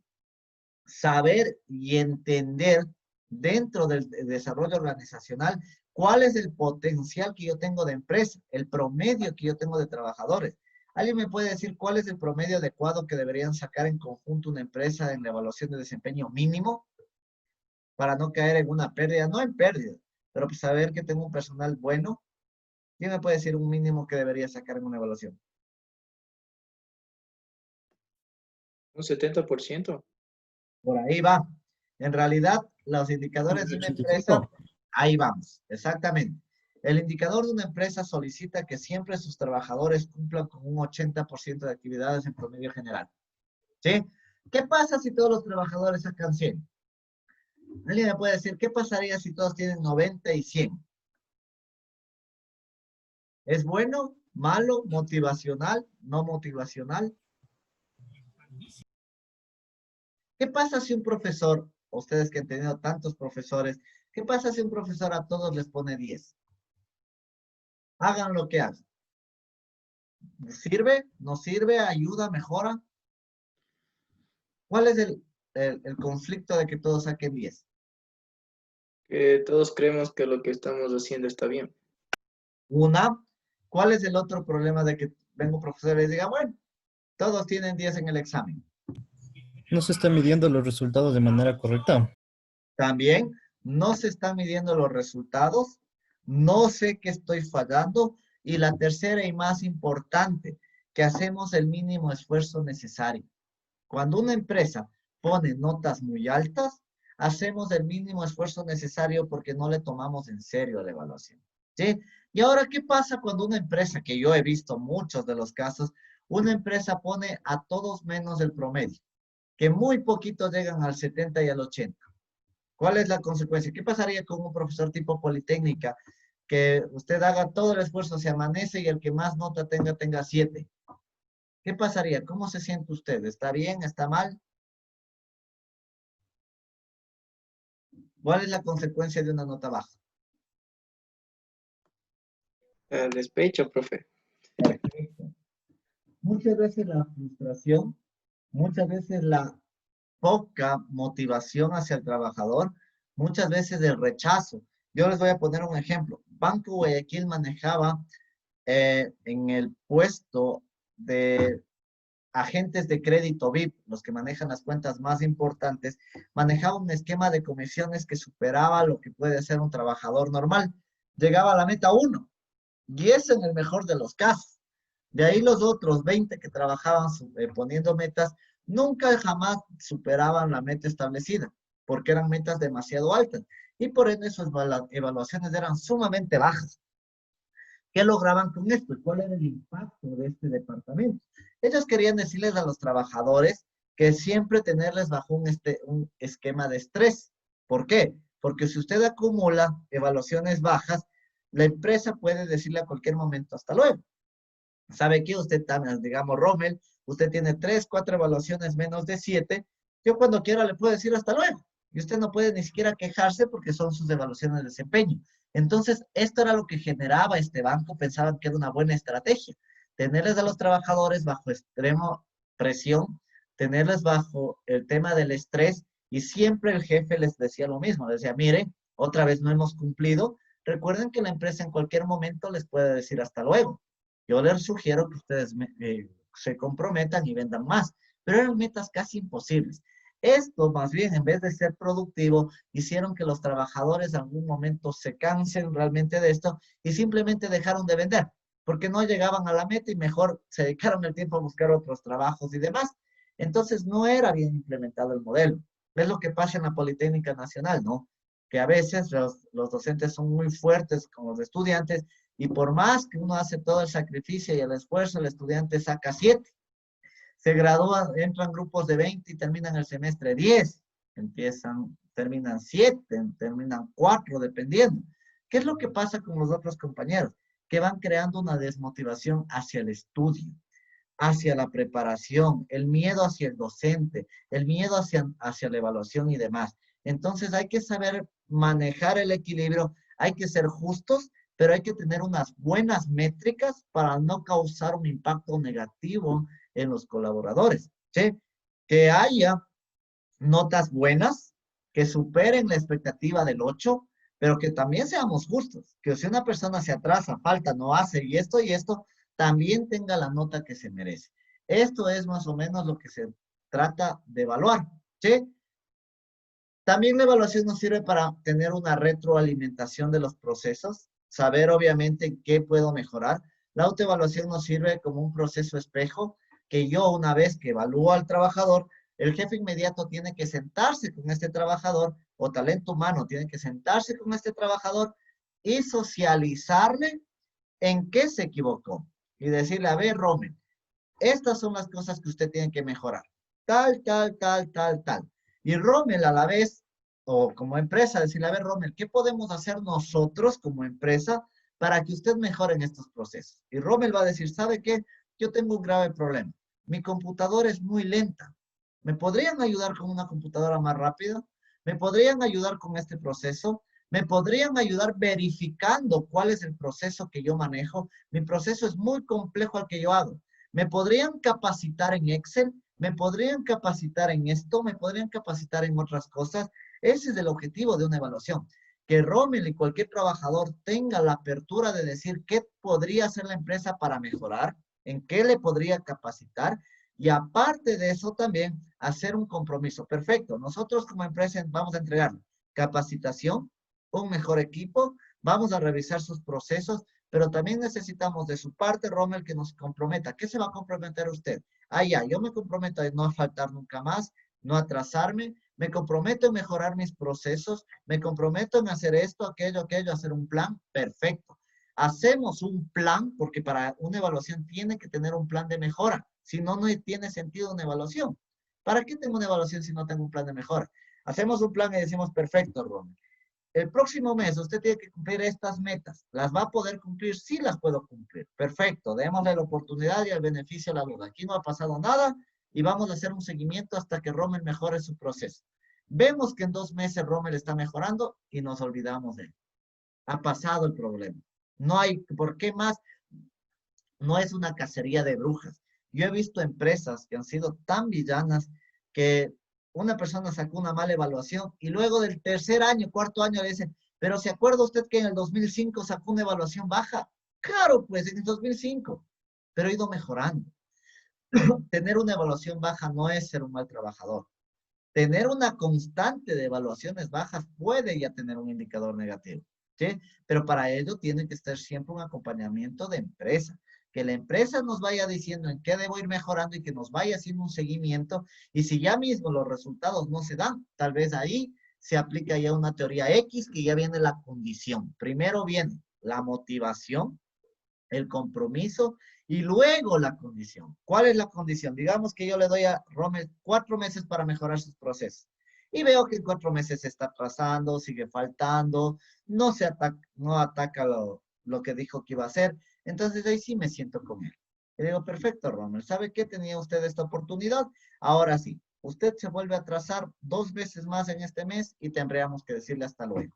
saber y entender dentro del desarrollo organizacional cuál es el potencial que yo tengo de empresa, el promedio que yo tengo de trabajadores. ¿Alguien me puede decir cuál es el promedio adecuado que deberían sacar en conjunto una empresa en la evaluación de desempeño mínimo para no caer en una pérdida? No en pérdida, pero pues saber que tengo un personal bueno. ¿Quién me puede decir un mínimo que debería sacar en una evaluación? Un 70%. Por ahí va. En realidad, los indicadores de una empresa, ahí vamos, exactamente. El indicador de una empresa solicita que siempre sus trabajadores cumplan con un 80% de actividades en promedio general. ¿Sí? ¿Qué pasa si todos los trabajadores sacan 100? ¿Alguien me puede decir qué pasaría si todos tienen 90 y 100? ¿Es bueno, malo, motivacional, no motivacional? ¿Qué pasa si un profesor, ustedes que han tenido tantos profesores, qué pasa si un profesor a todos les pone 10? Hagan lo que hagan. ¿Sirve? ¿No sirve? ¿Ayuda? ¿Mejora? ¿Cuál es el conflicto de que todos saquen 10? Que todos creemos que lo que estamos haciendo está bien. Una, ¿Cuál es el otro problema de que venga un profesor y les diga, bueno, todos tienen 10 en el examen? No se están midiendo los resultados de manera correcta. También no se están midiendo los resultados, no sé qué estoy fallando. Y la tercera y más importante, que hacemos el mínimo esfuerzo necesario. Cuando una empresa pone notas muy altas, hacemos el mínimo esfuerzo necesario porque no le tomamos en serio la evaluación. ¿Sí? Y ahora, ¿qué pasa cuando una empresa, que yo he visto muchos de los casos, una empresa pone a todos menos el promedio, que muy poquitos llegan al 70 y al 80? ¿Cuál es la consecuencia? ¿Qué pasaría con un profesor tipo Politécnica? Que usted haga todo el esfuerzo, se amanece y el que más nota tenga 7. ¿Qué pasaría? ¿Cómo se siente usted? ¿Está bien? ¿Está mal? ¿Cuál es la consecuencia de una nota baja? El despecho, profe. Perfecto. Muchas veces la frustración, muchas veces la poca motivación hacia el trabajador, muchas veces el rechazo. Yo les voy a poner un ejemplo. Banco Guayaquil manejaba en el puesto de agentes de crédito VIP, los que manejan las cuentas más importantes, manejaba un esquema de comisiones que superaba lo que puede hacer un trabajador normal. Llegaba a la meta 1, y eso en el mejor de los casos. De ahí los otros 20 que trabajaban poniendo metas, nunca jamás superaban la meta establecida, porque eran metas demasiado altas. Y por ende sus evaluaciones eran sumamente bajas. ¿Qué lograban con esto? ¿Cuál era el impacto de este departamento? Ellos querían decirles a los trabajadores que siempre tenerles bajo un esquema de estrés. ¿Por qué? Porque si usted acumula evaluaciones bajas, la empresa puede decirle a cualquier momento hasta luego. ¿Sabe qué? Usted también, digamos, Rommel, usted tiene 3, 4 evaluaciones menos de 7. Yo cuando quiera le puedo decir hasta luego. Y usted no puede ni siquiera quejarse porque son sus evaluaciones de desempeño. Entonces, esto era lo que generaba este banco. Pensaban que era una buena estrategia. Tenerles a los trabajadores bajo extremo presión, tenerles bajo el tema del estrés, y siempre el jefe les decía lo mismo. Les decía, mire, otra vez no hemos cumplido. Recuerden que la empresa en cualquier momento les puede decir hasta luego. Yo les sugiero que ustedes se comprometan y vendan más, pero eran metas casi imposibles. Esto, más bien, en vez de ser productivo, hicieron que los trabajadores en algún momento se cansen realmente de esto y simplemente dejaron de vender, porque no llegaban a la meta y mejor se dedicaron el tiempo a buscar otros trabajos y demás. Entonces, no era bien implementado el modelo. Es lo que pasa en la Politécnica Nacional, ¿no? Que a veces los docentes son muy fuertes con los estudiantes, y por más que uno hace todo el sacrificio y el esfuerzo, el estudiante saca 7. Se gradúa, entran grupos de 20 y terminan el semestre 10. Terminan 7, terminan 4, dependiendo. ¿Qué es lo que pasa con los otros compañeros? Que van creando una desmotivación hacia el estudio, hacia la preparación, el miedo hacia el docente, el miedo hacia la evaluación y demás. Entonces hay que saber manejar el equilibrio, hay que ser justos, pero hay que tener unas buenas métricas para no causar un impacto negativo en los colaboradores. ¿Sí? Que haya notas buenas, que superen la expectativa del 8, pero que también seamos justos, que si una persona se atrasa, falta, no hace y esto, también tenga la nota que se merece. Esto es más o menos lo que se trata de evaluar, ¿sí? También la evaluación nos sirve para tener una retroalimentación de los procesos, saber obviamente en qué puedo mejorar. La autoevaluación nos sirve como un proceso espejo, que yo una vez que evalúo al trabajador, el jefe inmediato tiene que sentarse con este trabajador, o talento humano tiene que sentarse con este trabajador y socializarle en qué se equivocó. Y decirle, a ver, Rommel, estas son las cosas que usted tiene que mejorar. Tal, tal, tal, tal, tal. Y Rommel a la vez, o como empresa, decirle, a ver, Rommel, ¿qué podemos hacer nosotros como empresa para que usted mejore en estos procesos? Y Rommel va a decir, ¿sabe qué? Yo tengo un grave problema. Mi computadora es muy lenta. ¿Me podrían ayudar con una computadora más rápida? ¿Me podrían ayudar con este proceso? ¿Me podrían ayudar verificando cuál es el proceso que yo manejo? Mi proceso es muy complejo al que yo hago. ¿Me podrían capacitar en Excel? ¿Me podrían capacitar en esto? ¿Me podrían capacitar en otras cosas? Ese es el objetivo de una evaluación. que Rommel y cualquier trabajador tenga la apertura de decir qué podría hacer la empresa para mejorar, en qué le podría capacitar, y aparte de eso también hacer un compromiso. Perfecto, nosotros como empresa vamos a entregar capacitación, un mejor equipo, vamos a revisar sus procesos, pero también necesitamos de su parte, Rommel, que nos comprometa. ¿Qué se va a comprometer usted? Ah, ya, yo me comprometo a no faltar nunca más, no atrasarme, me comprometo en mejorar mis procesos, me comprometo en hacer esto, aquello, hacer un plan. Perfecto. Hacemos un plan, porque para una evaluación tiene que tener un plan de mejora. Si no, no tiene sentido una evaluación. ¿Para qué tengo una evaluación si no tengo un plan de mejora? Hacemos un plan y decimos, perfecto, Rommel. El próximo mes usted tiene que cumplir estas metas. ¿Las va a poder cumplir? Sí las puedo cumplir. Perfecto. Démosle la oportunidad y el beneficio a la duda. Aquí no ha pasado nada y vamos a hacer un seguimiento hasta que Rommel mejore su proceso. Vemos que en 2 meses Rommel está mejorando y nos olvidamos de él. Ha pasado el problema. No hay, ¿por qué más? No es una cacería de brujas. Yo he visto empresas que han sido tan villanas que una persona sacó una mala evaluación y luego del tercer año, cuarto año le dicen, pero ¿se acuerda usted que en el 2005 sacó una evaluación baja? Claro, pues en el 2005, pero ha ido mejorando. Tener una evaluación baja no es ser un mal trabajador. Tener una constante de evaluaciones bajas puede ya tener un indicador negativo, ¿sí? Pero para ello tiene que estar siempre un acompañamiento de empresa. Que la empresa nos vaya diciendo en qué debo ir mejorando y que nos vaya haciendo un seguimiento. Y si ya mismo los resultados no se dan, tal vez ahí se aplica ya una teoría X que ya viene la condición. Primero viene la motivación, el compromiso y luego la condición. ¿Cuál es la condición? Digamos que yo le doy a Rommel 4 meses para mejorar sus procesos. Y veo que en 4 meses se está atrasando, sigue faltando, no ataca lo que dijo que iba a hacer. Entonces ahí sí me siento con él. Y digo, perfecto, Rommel, ¿sabe qué? Tenía usted esta oportunidad. Ahora sí, usted se vuelve a atrasar 2 veces más en este mes y tendríamos que decirle hasta luego.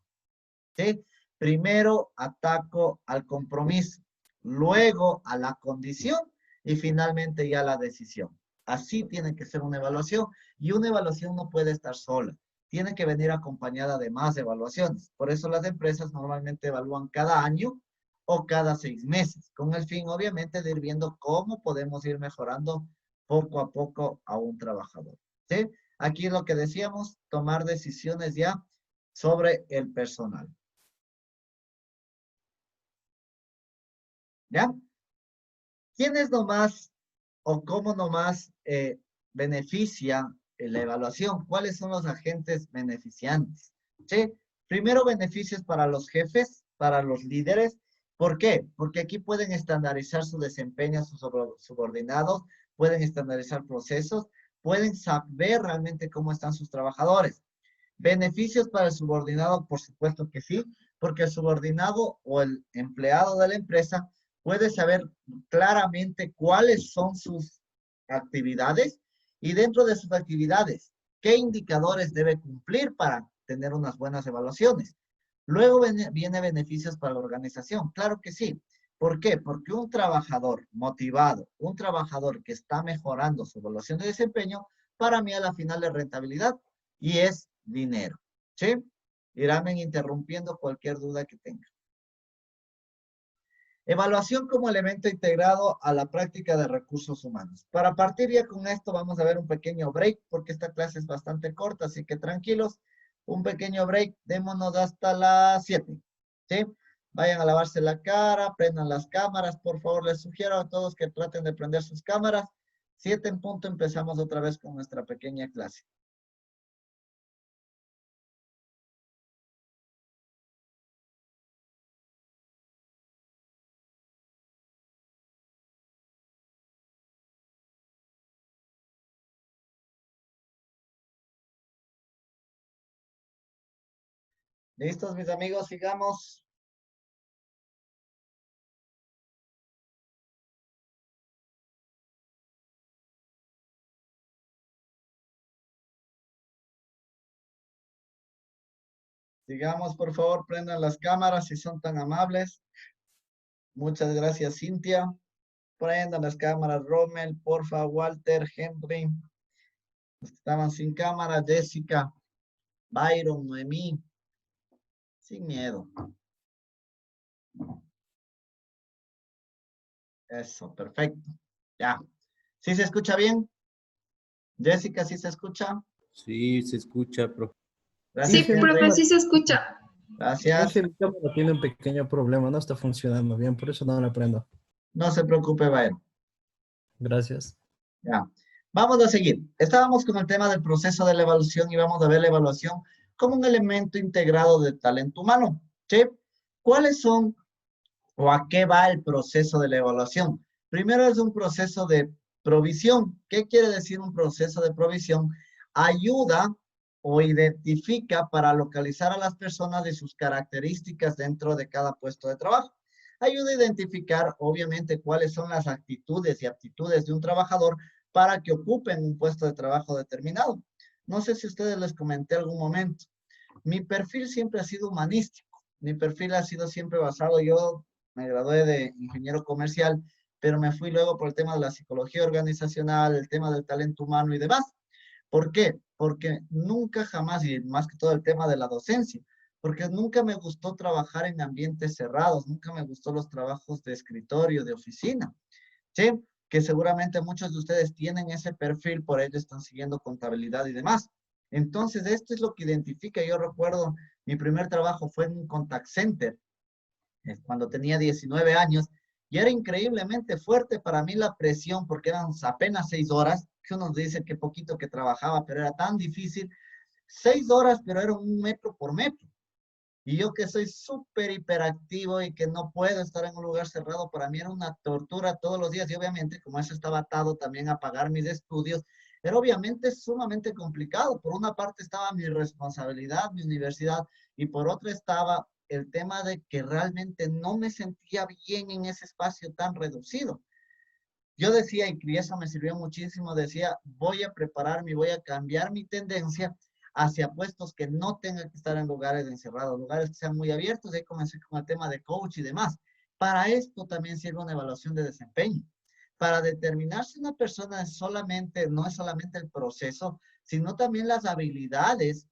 ¿Sí? Primero ataco al compromiso, luego a la condición y finalmente ya la decisión. Así tiene que ser una evaluación y una evaluación no puede estar sola. Tiene que venir acompañada de más evaluaciones. Por eso las empresas normalmente evalúan cada año o cada 6 meses, con el fin obviamente de ir viendo cómo podemos ir mejorando poco a poco a un trabajador. ¿Sí? Aquí es lo que decíamos, tomar decisiones ya sobre el personal. ¿Ya? ¿Quiénes nomás o cómo nomás beneficia la evaluación? ¿Cuáles son los agentes beneficiantes? ¿Sí? Primero, beneficios para los jefes, para los líderes. ¿Por qué? Porque aquí pueden estandarizar su desempeño, sus subordinados, pueden estandarizar procesos, pueden saber realmente cómo están sus trabajadores. Beneficios para el subordinado, por supuesto que sí, porque el subordinado o el empleado de la empresa puede saber claramente cuáles son sus actividades y dentro de sus actividades, qué indicadores debe cumplir para tener unas buenas evaluaciones. Luego viene beneficios para la organización. Claro que sí. ¿Por qué? Porque un trabajador motivado, un trabajador que está mejorando su evaluación de desempeño, para mí a la final es rentabilidad y es dinero. ¿Sí? Irán interrumpiendo cualquier duda que tenga. Evaluación como elemento integrado a la práctica de recursos humanos. Para partir ya con esto vamos a ver un pequeño break porque esta clase es bastante corta, así que tranquilos, un pequeño break, démonos hasta las 7. ¿Sí? Vayan a lavarse la cara, prendan las cámaras, por favor, les sugiero a todos que traten de prender sus cámaras. 7 en punto, empezamos otra vez con nuestra pequeña clase. ¿Listos, mis amigos? Sigamos. Sigamos, por favor, prendan las cámaras si son tan amables. Muchas gracias, Cintia. Prendan las cámaras, Rommel, porfa, Walter, Henry. Los que estaban sin cámara, Jessica, Byron, Noemí, Sin miedo. Eso, perfecto. Ya. ¿Sí se escucha bien? Jessica, ¿sí se escucha? Sí, se escucha, profe. Gracias, Sí, profe, Henry. sí se escucha. Gracias. Profe, mi cámara tiene un pequeño problema, no está funcionando bien, por eso no la prendo. No se preocupe, Byron. Gracias. Ya. Vamos a seguir. Estábamos con el tema del proceso de la evaluación y vamos a ver la evaluación como un elemento integrado del talento humano. ¿Sí? ¿Cuáles son o a qué va el proceso de la evaluación? Primero es un proceso de provisión. ¿Qué quiere decir un proceso de provisión? Ayuda o identifica para localizar a las personas y sus características dentro de cada puesto de trabajo. Ayuda a identificar, obviamente, cuáles son las actitudes y aptitudes de un trabajador para que ocupen un puesto de trabajo determinado. No sé si ustedes les comenté algún momento. Mi perfil siempre ha sido humanístico. Mi perfil ha sido siempre basado, yo me gradué de ingeniero comercial, pero me fui luego por el tema de la psicología organizacional, el tema del talento humano y demás. ¿Por qué? Porque nunca jamás, y más que todo el tema de la docencia, porque nunca me gustó trabajar en ambientes cerrados, nunca me gustó los trabajos de escritorio, de oficina, ¿sí? Que seguramente muchos de ustedes tienen ese perfil, por ello están siguiendo contabilidad y demás. Entonces, esto es lo que identifica. Yo recuerdo, mi primer trabajo fue en un contact center, cuando tenía 19 años, y era increíblemente fuerte para mí la presión, porque eran apenas 6 horas, que uno dice que poquito que trabajaba, pero era tan difícil. 6 horas, pero era un metro por metro. Y yo que soy súper hiperactivo y que no puedo estar en un lugar cerrado, para mí era una tortura todos los días. Y obviamente, como eso estaba atado también a pagar mis estudios, era obviamente sumamente complicado. Por una parte estaba mi responsabilidad, mi universidad, y por otra estaba el tema de que realmente no me sentía bien en ese espacio tan reducido. Yo decía, y eso me sirvió muchísimo, decía, voy a prepararme, voy a cambiar mi tendencia hacia puestos que no tengan que estar en lugares encerrados, lugares que sean muy abiertos. Ahí comencé con el tema de coach y demás. Para esto también sirve una evaluación de desempeño. Para determinar si una persona es solamente, no es solamente el proceso, sino también las habilidades,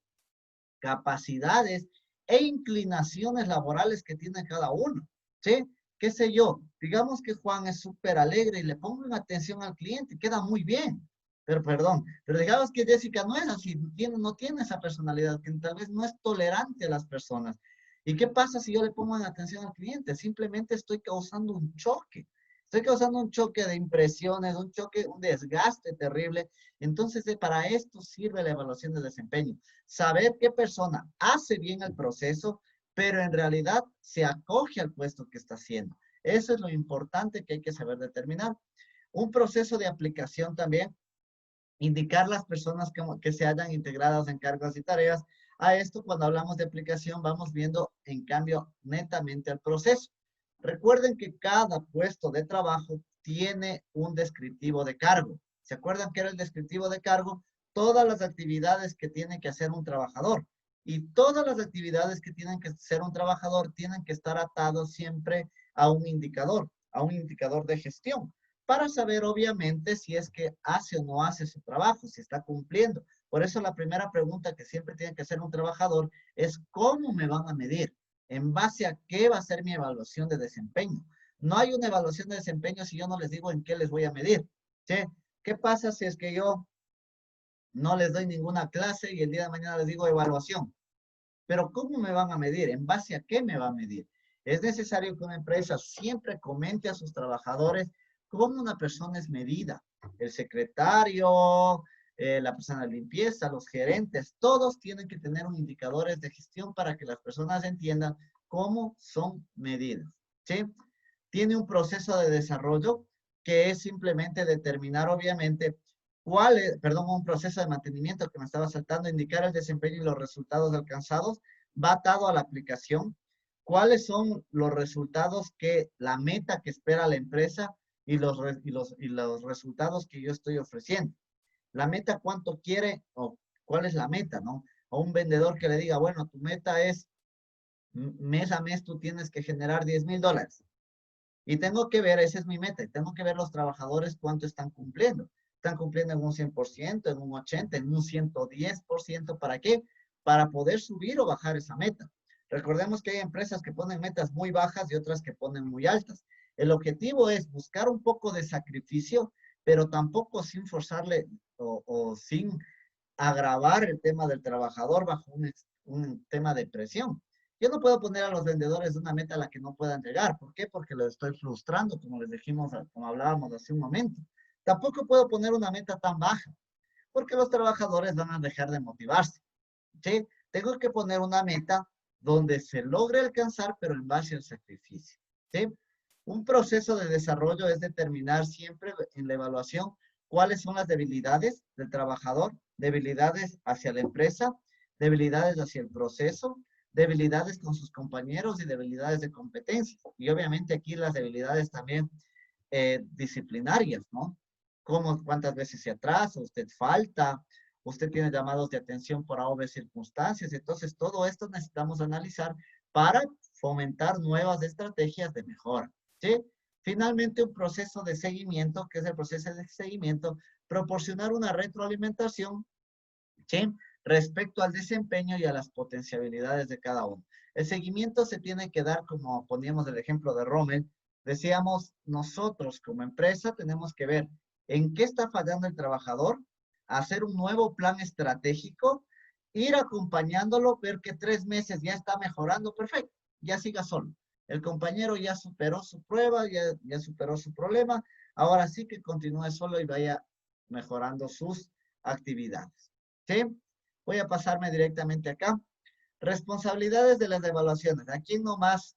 capacidades e inclinaciones laborales que tiene cada uno. ¿Sí? ¿Qué sé yo? Digamos que Juan es súper alegre y le pongo una atención al cliente, queda muy bien. Pero perdón, pero digamos que Jessica no es así, no tiene esa personalidad, que tal vez no es tolerante a las personas. ¿Y qué pasa si yo le pongo una atención al cliente? Simplemente estoy causando un choque. Estoy causando un choque de impresiones, un choque, un desgaste terrible. Entonces, para esto sirve la evaluación de desempeño. Saber qué persona hace bien el proceso, pero en realidad se acoge al puesto que está haciendo. Eso es lo importante que hay que saber determinar. Un proceso de aplicación también, indicar las personas que se hayan integradas en cargos y tareas. A esto, cuando hablamos de aplicación, vamos viendo en cambio netamente al proceso. Recuerden que cada puesto de trabajo tiene un descriptivo de cargo. ¿Se acuerdan qué era el descriptivo de cargo? Todas las actividades que tiene que hacer un trabajador. Y todas las actividades que tienen que hacer un trabajador tienen que estar atados siempre a un indicador de gestión, para saber obviamente si es que hace o no hace su trabajo, si está cumpliendo. Por eso la primera pregunta que siempre tiene que hacer un trabajador es ¿cómo me van a medir? ¿En base a qué va a ser mi evaluación de desempeño? No hay una evaluación de desempeño si yo no les digo en qué les voy a medir. ¿Sí? ¿Qué pasa si es que yo no les doy ninguna clase y el día de mañana les digo evaluación? Pero ¿cómo me van a medir? ¿En base a qué me va a medir? Es necesario que una empresa siempre comente a sus trabajadores cómo una persona es medida. El secretario, la persona de limpieza, los gerentes, todos tienen que tener un indicadores de gestión para que las personas entiendan cómo son medidas. ¿Sí? Tiene un proceso de desarrollo que es simplemente determinar, obviamente, cuál es, perdón, un proceso de mantenimiento que me estaba saltando, indicar el desempeño y los resultados alcanzados, va atado a la aplicación. ¿Cuáles son los resultados que la meta que espera la empresa y los resultados que yo estoy ofreciendo? La meta, ¿cuánto quiere o cuál es la meta, no? A un vendedor que le diga, bueno, tu meta es mes a mes tú tienes que generar $10,000. Y tengo que ver, esa es mi meta, y tengo que ver los trabajadores cuánto están cumpliendo. Están cumpliendo en un 100%, en un 80%, en un 110%. ¿Para qué? Para poder subir o bajar esa meta. Recordemos que hay empresas que ponen metas muy bajas y otras que ponen muy altas. El objetivo es buscar un poco de sacrificio, pero tampoco sin forzarle o sin agravar el tema del trabajador bajo un tema de presión. Yo no puedo poner a los vendedores una meta a la que no puedan llegar. ¿Por qué? Porque los estoy frustrando, como les dijimos, como hablábamos hace un momento. Tampoco puedo poner una meta tan baja, porque los trabajadores van a dejar de motivarse. ¿Sí? Tengo que poner una meta donde se logre alcanzar, pero en base al sacrificio. ¿Sí? Un proceso de desarrollo es determinar siempre en la evaluación cuáles son las debilidades del trabajador, debilidades hacia la empresa, debilidades hacia el proceso, debilidades con sus compañeros y debilidades de competencia. Y obviamente aquí las debilidades también disciplinarias, ¿no? Como cuántas veces se atrasa, usted falta, usted tiene llamados de atención por A o B circunstancias. Entonces, todo esto necesitamos analizar para fomentar nuevas estrategias de mejora, ¿sí? Finalmente, un proceso de seguimiento, que es el proceso de seguimiento, proporcionar una retroalimentación, ¿sí? Respecto al desempeño y a las potencialidades de cada uno. El seguimiento se tiene que dar, como poníamos el ejemplo de Rommel, decíamos, nosotros como empresa tenemos que ver en qué está fallando el trabajador, hacer un nuevo plan estratégico, ir acompañándolo, ver que 3 meses ya está mejorando, perfecto, ya siga solo. El compañero ya superó su prueba, ya superó su problema, ahora sí que continúe solo y vaya mejorando sus actividades. ¿Sí? Voy a pasarme directamente acá. Responsabilidades de las evaluaciones. ¿A quién nomás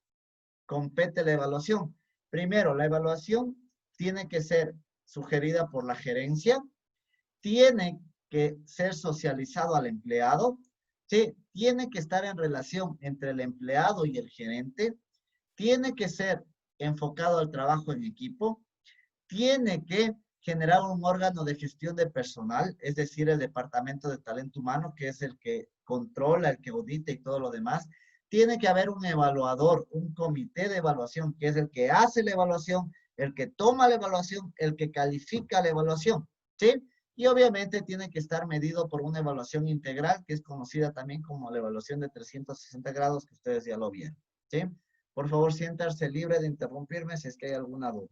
compete la evaluación? Primero, la evaluación tiene que ser sugerida por la gerencia, tiene que ser socializado al empleado, ¿sí? Tiene que estar en relación entre el empleado y el gerente, tiene que ser enfocado al trabajo en equipo, tiene que generar un órgano de gestión de personal, es decir, el departamento de talento humano, que es el que controla, el que audita y todo lo demás. Tiene que haber un evaluador, un comité de evaluación, que es el que hace la evaluación, el que toma la evaluación, el que califica la evaluación, ¿sí? Y obviamente tiene que estar medido por una evaluación integral, que es conocida también como la evaluación de 360 grados, que ustedes ya lo vieron, ¿sí? Por favor, siéntanse libre de interrumpirme si es que hay alguna duda.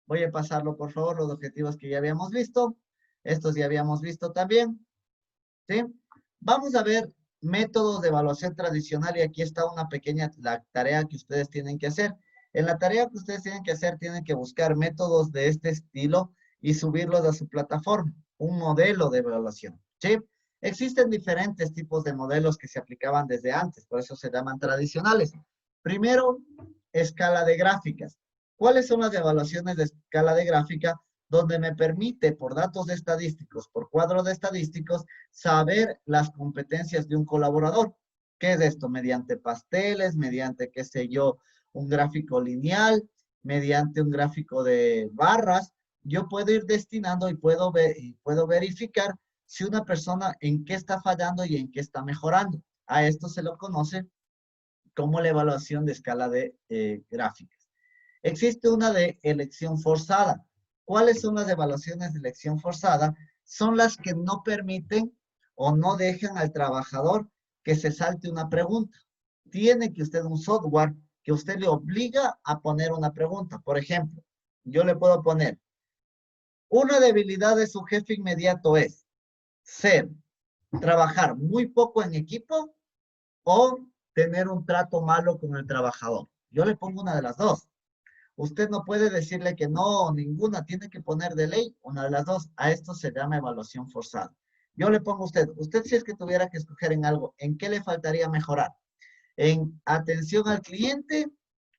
Voy a pasarlo, por favor, los objetivos que ya habíamos visto. Estos ya habíamos visto también. ¿Sí? Vamos a ver métodos de evaluación tradicional y aquí está una pequeña tarea que ustedes tienen que hacer. En la tarea que ustedes tienen que hacer, tienen que buscar métodos de este estilo y subirlos a su plataforma. Un modelo de evaluación. ¿Sí? Existen diferentes tipos de modelos que se aplicaban desde antes, por eso se llaman tradicionales. Primero, escala de gráficas. ¿Cuáles son las evaluaciones de escala de gráfica? Donde me permite, por datos estadísticos, por cuadros de estadísticos, saber las competencias de un colaborador. ¿Qué es esto? Mediante pasteles, mediante, qué sé yo, un gráfico lineal, mediante un gráfico de barras, yo puedo ir destinando y puedo verificar si una persona en qué está fallando y en qué está mejorando. A esto se lo conoce como la evaluación de escala de gráficas. Existe una de elección forzada. ¿Cuáles son las evaluaciones de elección forzada? Son las que no permiten o no dejan al trabajador que se salte una pregunta. Tiene que usted un software que usted le obliga a poner una pregunta. Por ejemplo, yo le puedo poner, una debilidad de su jefe inmediato es trabajar muy poco en equipo o tener un trato malo con el trabajador. Yo le pongo una de las dos. Usted no puede decirle que no, ninguna, tiene que poner de ley una de las dos. A esto se llama evaluación forzada. Yo le pongo a usted si es que tuviera que escoger en algo, ¿en qué le faltaría mejorar? ¿En atención al cliente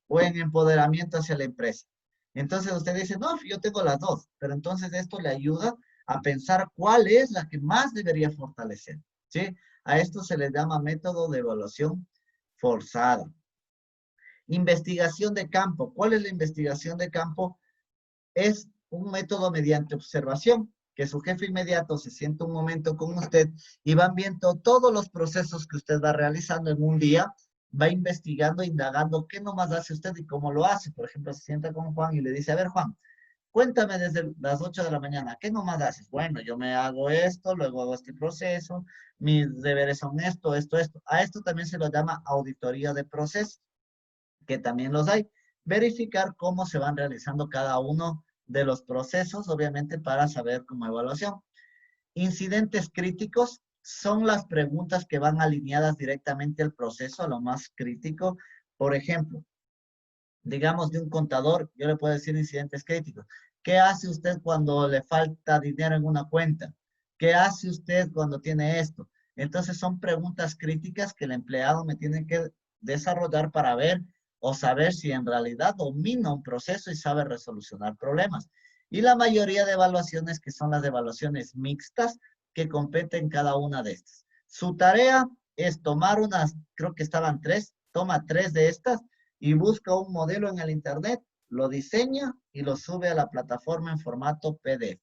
o en empoderamiento hacia la empresa? Entonces usted dice, no, yo tengo las dos, pero entonces esto le ayuda a pensar cuál es la que más debería fortalecer, ¿sí? A esto se le llama método de evaluación forzada. Investigación de campo. ¿Cuál es la investigación de campo? Es un método mediante observación, que su jefe inmediato se sienta un momento con usted y van viendo todos los procesos que usted va realizando en un día, va investigando, indagando qué nomás hace usted y cómo lo hace. Por ejemplo, se sienta con Juan y le dice, a ver Juan, Cuéntame desde las 8 de la mañana, ¿qué nomás haces? Bueno, yo me hago esto, luego hago este proceso, mis deberes son esto, esto, esto. A esto también se lo llama auditoría de proceso, que también los hay. Verificar cómo se van realizando cada uno de los procesos, obviamente para saber como evaluación. Incidentes críticos son las preguntas que van alineadas directamente al proceso, a lo más crítico. Por ejemplo, digamos de un contador, yo le puedo decir incidentes críticos. ¿Qué hace usted cuando le falta dinero en una cuenta? ¿Qué hace usted cuando tiene esto? Entonces son preguntas críticas que el empleado me tiene que desarrollar para ver o saber si en realidad domina un proceso y sabe resolucionar problemas. Y la mayoría de evaluaciones que son las evaluaciones mixtas que competen cada una de estas. Su tarea es tomar unas, creo que estaban tres, toma tres de estas y busca un modelo en el internet, lo diseña y lo sube a la plataforma en formato PDF.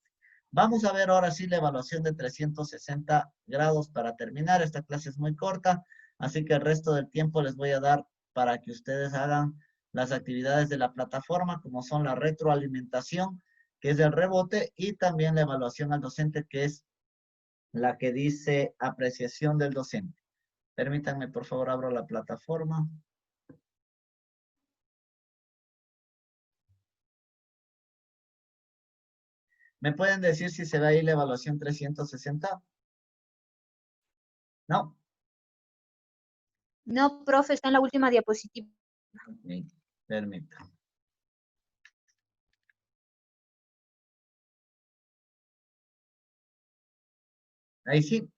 Vamos a ver ahora sí la evaluación de 360 grados para terminar. Esta clase es muy corta, así que el resto del tiempo les voy a dar para que ustedes hagan las actividades de la plataforma, como son la retroalimentación, que es el rebote, y también la evaluación al docente, que es la que dice apreciación del docente. Permítanme, por favor, abro la plataforma. ¿Me pueden decir si se ve ahí la evaluación 360? No. No, profe, está en la última diapositiva. Ok, permítanme. Ahí sí.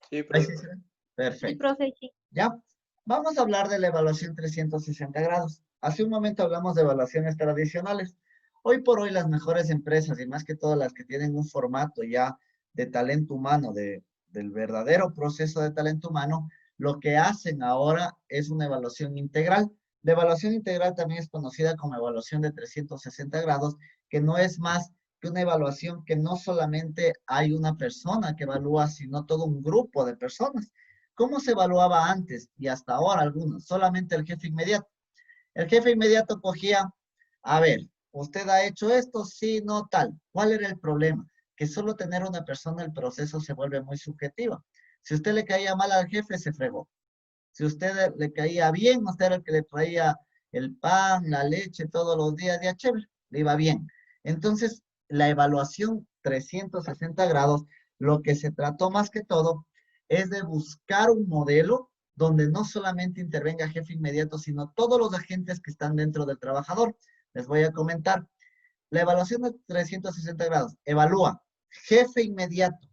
Sí, Ahí profe. sí se ve. Sí, Perfecto. profe, sí. Ya. Vamos a hablar de la evaluación 360 grados. Hace un momento hablamos de evaluaciones tradicionales. Hoy por hoy las mejores empresas, y más que todas las que tienen un formato ya de talento humano, del verdadero proceso de talento humano, lo que hacen ahora es una evaluación integral. La evaluación integral también es conocida como evaluación de 360 grados, que no es más que una evaluación que no solamente hay una persona que evalúa, sino todo un grupo de personas. ¿Cómo se evaluaba antes y hasta ahora algunos? Solamente el jefe inmediato. El jefe inmediato cogía, a ver, ¿usted ha hecho esto? Sí, no, tal. ¿Cuál era el problema? Que solo tener una persona, el proceso se vuelve muy subjetivo. Si usted le caía mal al jefe, se fregó. Si usted le caía bien, usted era el que le traía el pan, la leche todos los días, ya chévere, le iba bien. Entonces, la evaluación 360 grados, lo que se trató más que todo es de buscar un modelo donde no solamente intervenga jefe inmediato, sino todos los agentes que están dentro del trabajador. Les voy a comentar. La evaluación de 360 grados evalúa jefe inmediato,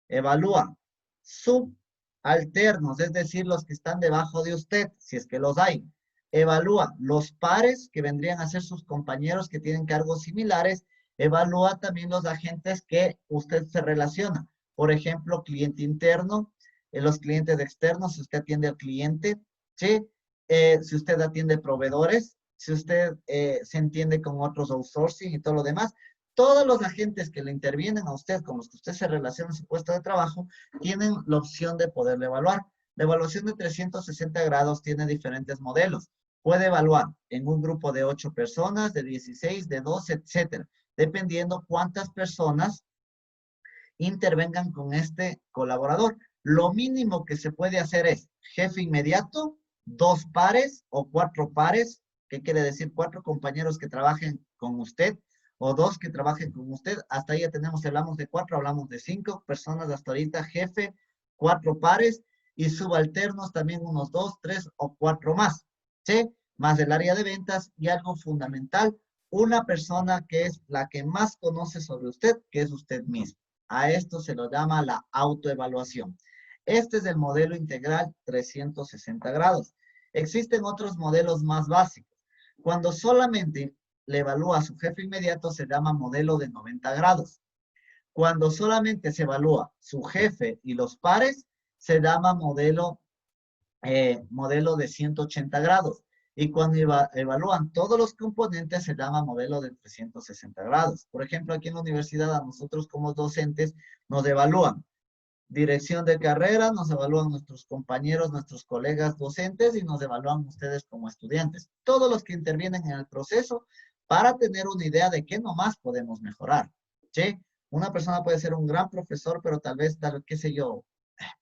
evalúa subalternos, es decir, los que están debajo de usted, si es que los hay. Evalúa los pares, que vendrían a ser sus compañeros que tienen cargos similares. Evalúa también los agentes que usted se relaciona. Por ejemplo, cliente interno, los clientes externos, si usted atiende al cliente, ¿sí? Si usted atiende proveedores, si usted se entiende con otros outsourcing y todo lo demás. Todos los agentes que le intervienen a usted, con los que usted se relaciona en su puesto de trabajo, tienen la opción de poderle evaluar. La evaluación de 360 grados tiene diferentes modelos. Puede evaluar en un grupo de 8 personas, de 16, de 12, etcétera, dependiendo cuántas personas intervengan con este colaborador. Lo mínimo que se puede hacer es jefe inmediato, 2 pares o 4 pares, que quiere decir 4 compañeros que trabajen con usted o 2 que trabajen con usted. Hasta ahí ya tenemos, hablamos de 4, hablamos de 5 personas hasta ahorita, jefe, 4 pares y subalternos también unos 2, 3 o 4 más, ¿sí? Más el área de ventas y algo fundamental, una persona que es la que más conoce sobre usted, que es usted mismo. A esto se lo llama la autoevaluación. Este es el modelo integral 360 grados. Existen otros modelos más básicos. Cuando solamente le evalúa a su jefe inmediato, se llama modelo de 90 grados. Cuando solamente se evalúa su jefe y los pares, se llama modelo de 180 grados. Y cuando evalúan todos los componentes, se llama modelo de 360 grados. Por ejemplo, aquí en la universidad, a nosotros como docentes nos evalúan Dirección de carrera, nos evalúan nuestros compañeros, nuestros colegas docentes y nos evalúan ustedes como estudiantes. Todos los que intervienen en el proceso para tener una idea de qué nomás podemos mejorar. ¿Sí? Una persona puede ser un gran profesor, pero tal vez, qué sé yo,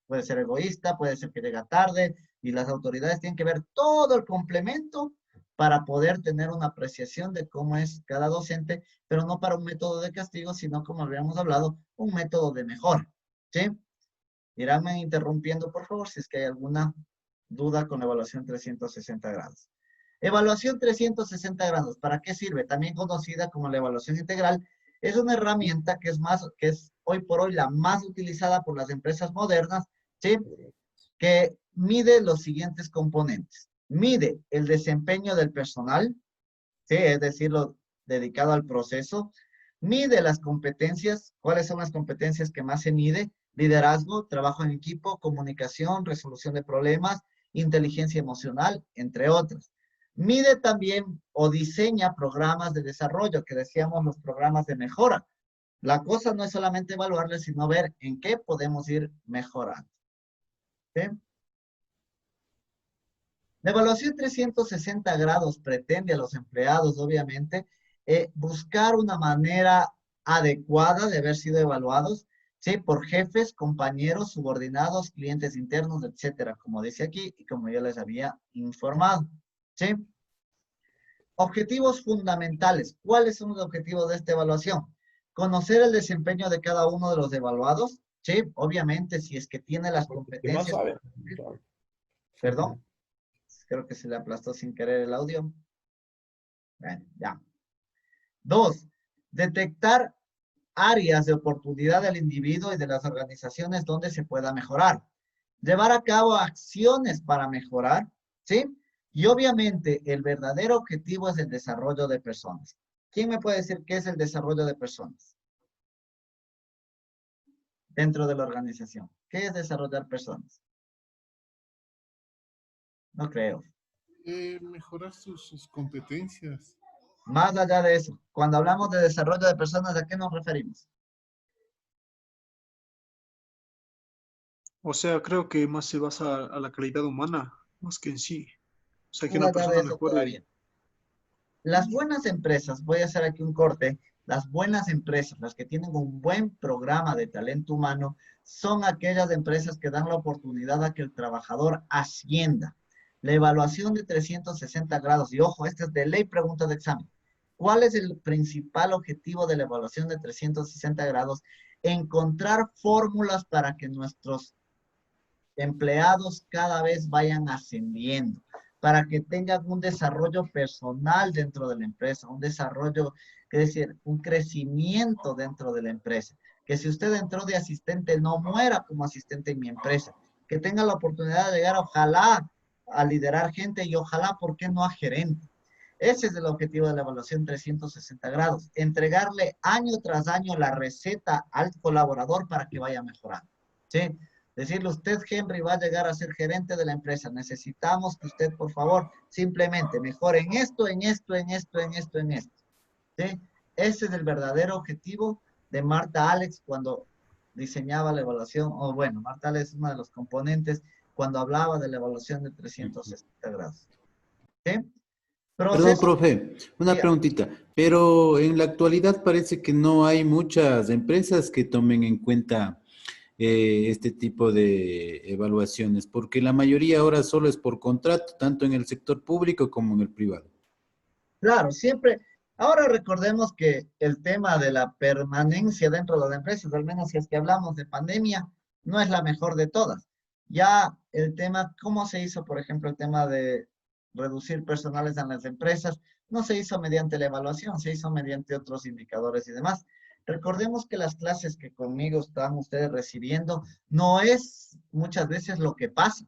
puede ser egoísta, puede ser que llega tarde y las autoridades tienen que ver todo el complemento para poder tener una apreciación de cómo es cada docente, pero no para un método de castigo, sino como habíamos hablado, un método de mejora. ¿Sí? Iránme interrumpiendo, por favor, si es que hay alguna duda con la evaluación 360 grados. Evaluación 360 grados, ¿para qué sirve? También conocida como la evaluación integral, es una herramienta que es hoy por hoy la más utilizada por las empresas modernas, ¿sí? Que mide los siguientes componentes. Mide el desempeño del personal, ¿sí? Es decir, lo dedicado al proceso. Mide las competencias. ¿Cuáles son las competencias que más se mide? Liderazgo, trabajo en equipo, comunicación, resolución de problemas, inteligencia emocional, entre otras. Mide también o diseña programas de desarrollo, que decíamos los programas de mejora. La cosa no es solamente evaluarles, sino ver en qué podemos ir mejorando. ¿Sí? La evaluación 360 grados pretende a los empleados, obviamente, buscar una manera adecuada de haber sido evaluados, ¿sí? Por jefes, compañeros, subordinados, clientes internos, etcétera, como dice aquí y como yo les había informado, ¿sí? Objetivos fundamentales. ¿Cuáles son los objetivos de esta evaluación? Conocer el desempeño de cada uno de los evaluados, ¿sí? Obviamente, si es que tiene las competencias. Perdón, creo que se le aplastó sin querer el audio. Bueno, ya. 2, detectar áreas de oportunidad del individuo y de las organizaciones donde se pueda mejorar. Llevar a cabo acciones para mejorar, ¿sí? Y obviamente el verdadero objetivo es el desarrollo de personas. ¿Quién me puede decir qué es el desarrollo de personas dentro de la organización? ¿Qué es desarrollar personas? No creo. Mejorar sus competencias. Más allá de eso, cuando hablamos de desarrollo de personas, ¿a qué nos referimos? O sea, creo que más se basa a la calidad humana, más que en sí. O sea, que Más una allá de persona eso mejore. todavía. Las buenas empresas, voy a hacer aquí un corte, las buenas empresas, las que tienen un buen programa de talento humano, son aquellas empresas que dan la oportunidad a que el trabajador ascienda. La evaluación de 360 grados, y ojo, esta es de ley pregunta de examen. ¿Cuál es el principal objetivo de la evaluación de 360 grados? Encontrar fórmulas para que nuestros empleados cada vez vayan ascendiendo, para que tengan un desarrollo personal dentro de la empresa, un desarrollo, es decir, un crecimiento dentro de la empresa. Que si usted entró de asistente, no muera como asistente en mi empresa. Que tenga la oportunidad de llegar, ojalá, a liderar gente y ojalá, ¿por qué no a gerente? Ese es el objetivo de la evaluación 360 grados. Entregarle año tras año la receta al colaborador para que vaya mejorando. ¿Sí? Decirle, usted, Henry, va a llegar a ser gerente de la empresa. Necesitamos que usted, por favor, simplemente mejore en esto, en esto, en esto, en esto, en esto. ¿Sí? Ese es el verdadero objetivo de Marta Alex cuando diseñaba la evaluación, o bueno, Marta Alex es uno de los componentes cuando hablaba de la evaluación de 360 grados. ¿Sí? Perdón, Proceso. profe, una preguntita. Pero en la actualidad parece que no hay muchas empresas que tomen en cuenta este tipo de evaluaciones, porque la mayoría ahora solo es por contrato, tanto en el sector público como en el privado. Claro, siempre. Ahora recordemos que el tema de la permanencia dentro de las empresas, al menos si es que hablamos de pandemia, no es la mejor de todas. Ya el tema, ¿cómo se hizo, por ejemplo, el tema de reducir personales en las empresas? No se hizo mediante la evaluación, se hizo mediante otros indicadores y demás. Recordemos que las clases que conmigo están ustedes recibiendo no es muchas veces lo que pasa.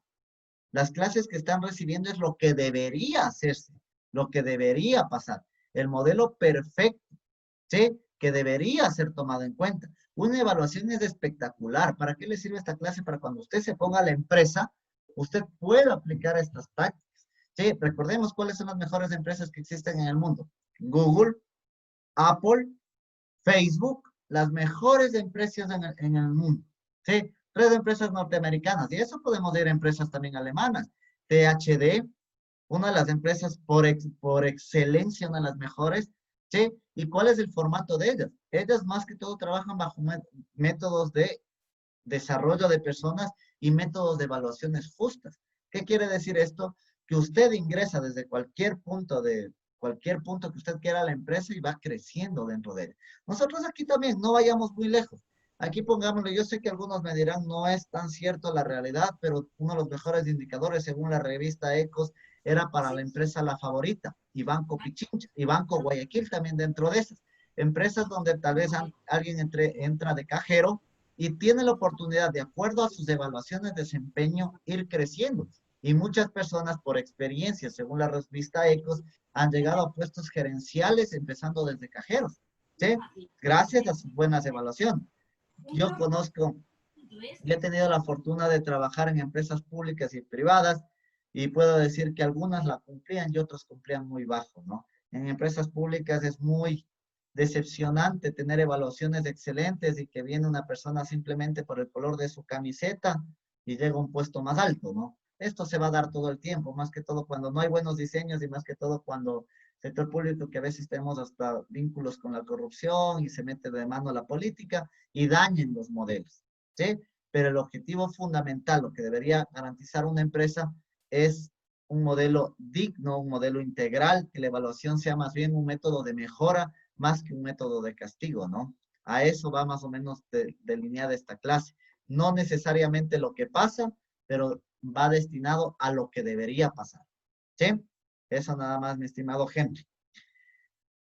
Las clases que están recibiendo es lo que debería hacerse, lo que debería pasar, el modelo perfecto, ¿sí? Que debería ser tomado en cuenta. Una evaluación es espectacular. ¿Para qué le sirve esta clase? Para cuando usted se ponga a la empresa, usted pueda aplicar estas tácticas. Sí, recordemos cuáles son las mejores empresas que existen en el mundo. Google, Apple, Facebook, las mejores empresas en el mundo. ¿Sí? 3 empresas norteamericanas, y eso podemos ir a empresas también alemanas. THD, una de las empresas por excelencia, una de las mejores, ¿sí? ¿Y cuál es el formato de ellas? Ellas más que todo trabajan bajo métodos de desarrollo de personas y métodos de evaluaciones justas. ¿Qué quiere decir esto? Que usted ingresa desde cualquier punto que usted quiera a la empresa y va creciendo dentro de ella. Nosotros aquí también, no vayamos muy lejos. Aquí pongámosle, yo sé que algunos me dirán, no es tan cierto la realidad, pero uno de los mejores indicadores, según la revista Ecos, era para la empresa La Favorita, y Banco Pichincha, y Banco Guayaquil también dentro de esas. Empresas donde tal vez alguien entra de cajero y tiene la oportunidad, de acuerdo a sus evaluaciones de desempeño, ir creciendo. Y muchas personas, por experiencia, según la revista Ecos, han llegado a puestos gerenciales empezando desde cajeros, ¿sí? Gracias a sus buenas evaluaciones. Yo he tenido la fortuna de trabajar en empresas públicas y privadas y puedo decir que algunas la cumplían y otras cumplían muy bajo, ¿no? En empresas públicas es muy decepcionante tener evaluaciones excelentes y que viene una persona simplemente por el color de su camiseta y llega a un puesto más alto, ¿no? Esto se va a dar todo el tiempo, más que todo cuando no hay buenos diseños y más que todo cuando sector público, que a veces tenemos hasta vínculos con la corrupción y se mete de mano la política y dañen los modelos, ¿sí? Pero el objetivo fundamental, lo que debería garantizar una empresa, es un modelo digno, un modelo integral, que la evaluación sea más bien un método de mejora más que un método de castigo, ¿no? A eso va más o menos delineada esta clase. No necesariamente lo que pasa, pero va destinado a lo que debería pasar, ¿sí? Eso nada más, mi estimado Henry.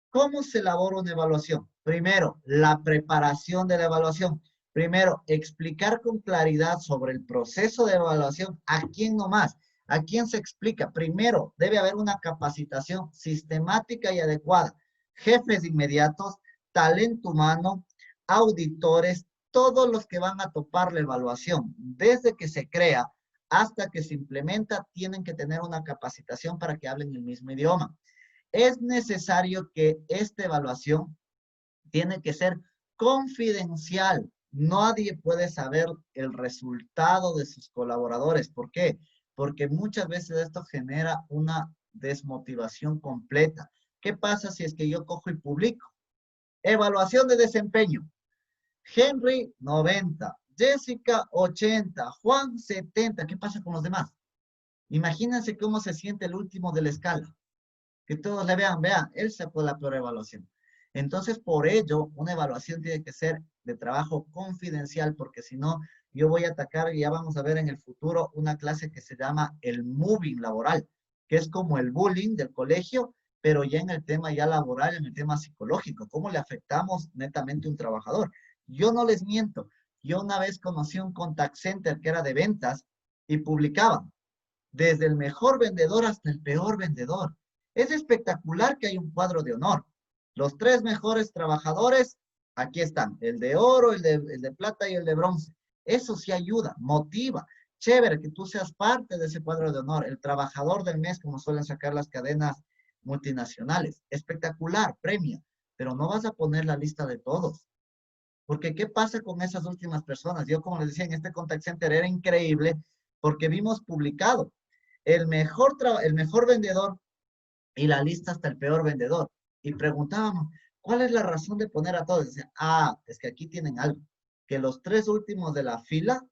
¿Cómo se elabora una evaluación? Primero, la preparación de la evaluación. Primero, explicar con claridad sobre el proceso de evaluación. ¿A quién nomás? ¿A quién se explica? Primero, debe haber una capacitación sistemática y adecuada. Jefes inmediatos, talento humano, auditores, todos los que van a topar la evaluación, desde que se crea hasta que se implementa, tienen que tener una capacitación para que hablen el mismo idioma. Es necesario que esta evaluación tiene que ser confidencial. Nadie puede saber el resultado de sus colaboradores. ¿Por qué? Porque muchas veces esto genera una desmotivación completa. ¿Qué pasa si es que yo cojo y publico? Evaluación de desempeño. Henry, 90. Jessica, 80. Juan, 70. ¿Qué pasa con los demás? Imagínense cómo se siente el último de la escala. Que todos le vean, él sacó la peor evaluación. Entonces, por ello, una evaluación tiene que ser de trabajo confidencial, porque si no, yo voy a atacar, y ya vamos a ver en el futuro, una clase que se llama el moving laboral, que es como el bullying del colegio, pero ya en el tema ya laboral, en el tema psicológico, cómo le afectamos netamente a un trabajador. Yo no les miento, yo una vez conocí un contact center que era de ventas y publicaba desde el mejor vendedor hasta el peor vendedor. Es espectacular que hay un cuadro de honor. Los 3 mejores trabajadores, aquí están, el de oro, el de plata y el de bronce. Eso sí ayuda, motiva. Chévere que tú seas parte de ese cuadro de honor, el trabajador del mes, como suelen sacar las cadenas multinacionales. Espectacular, premia, pero no vas a poner la lista de todos. Porque ¿qué pasa con esas últimas personas? Yo, como les decía, en este contact center era increíble porque vimos publicado el mejor vendedor y la lista hasta el peor vendedor. Y preguntábamos, ¿cuál es la razón de poner a todos? Decían, es que aquí tienen algo, que los 3 últimos de la fila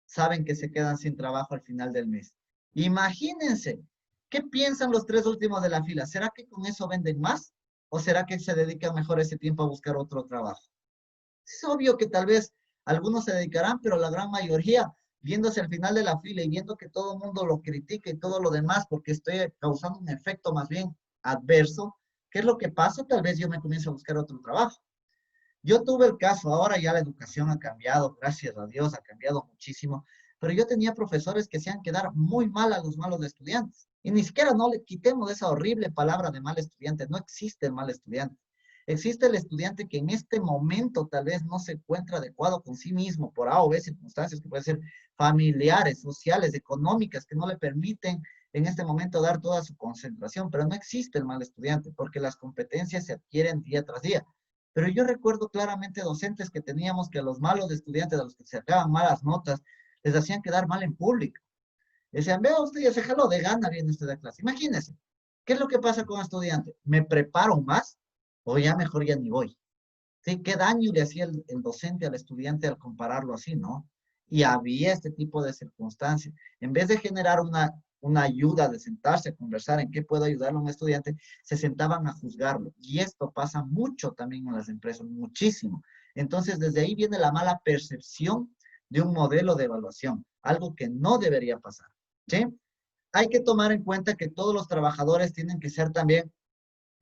saben que se quedan sin trabajo al final del mes. Imagínense, ¿qué piensan los 3 últimos de la fila? ¿Será que con eso venden más? ¿O será que se dedican mejor ese tiempo a buscar otro trabajo? Es obvio que tal vez algunos se dedicarán, pero la gran mayoría, viéndose al final de la fila y viendo que todo el mundo lo critica y todo lo demás, porque estoy causando un efecto más bien adverso, ¿qué es lo que pasa? Tal vez yo me comienzo a buscar otro trabajo. Yo tuve el caso, ahora ya la educación ha cambiado, gracias a Dios, ha cambiado muchísimo, pero yo tenía profesores que hacían quedar muy mal a los malos estudiantes. Y ni siquiera no le quitemos esa horrible palabra de mal estudiante, no existe el mal estudiante. Existe el estudiante que en este momento tal vez no se encuentra adecuado con sí mismo por A o B circunstancias que pueden ser familiares, sociales, económicas, que no le permiten en este momento dar toda su concentración, pero no existe el mal estudiante porque las competencias se adquieren día tras día. Pero yo recuerdo claramente docentes que teníamos que a los malos estudiantes, a los que sacaban malas notas, les hacían quedar mal en público. Decían, vea usted, ya se jaló de gana viene usted a clase. Imagínese, ¿qué es lo que pasa con un estudiante? ¿Me preparo más o ya mejor ya ni voy? ¿Sí? ¿Qué daño le hacía el docente al estudiante al compararlo así, no? Y había este tipo de circunstancias. En vez de generar una ayuda, de sentarse a conversar en qué puedo ayudarle a un estudiante, se sentaban a juzgarlo. Y esto pasa mucho también en las empresas, muchísimo. Entonces, desde ahí viene la mala percepción de un modelo de evaluación, algo que no debería pasar. ¿Sí? Hay que tomar en cuenta que todos los trabajadores tienen que ser también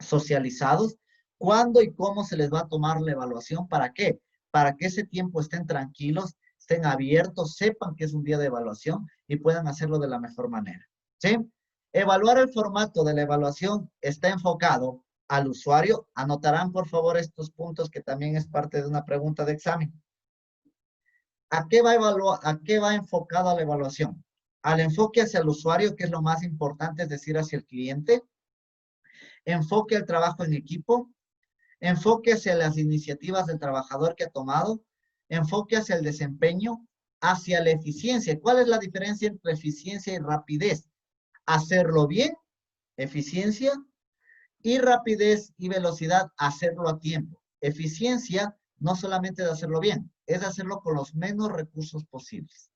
socializados. ¿Cuándo y cómo se les va a tomar la evaluación? ¿Para qué? Para que ese tiempo estén tranquilos, estén abiertos, sepan que es un día de evaluación y puedan hacerlo de la mejor manera. ¿Sí? Evaluar el formato de la evaluación está enfocado al usuario. Anotarán, por favor, estos puntos que también es parte de una pregunta de examen. ¿A qué va enfocada la evaluación? Al enfoque hacia el usuario, que es lo más importante, es decir, hacia el cliente. Enfoque al trabajo en equipo. Enfoque hacia las iniciativas del trabajador que ha tomado. Enfoque hacia el desempeño. Hacia la eficiencia. ¿Cuál es la diferencia entre eficiencia y rapidez? Hacerlo bien, eficiencia, y rapidez y velocidad, hacerlo a tiempo. Eficiencia, no solamente de hacerlo bien, es hacerlo con los menos recursos posibles.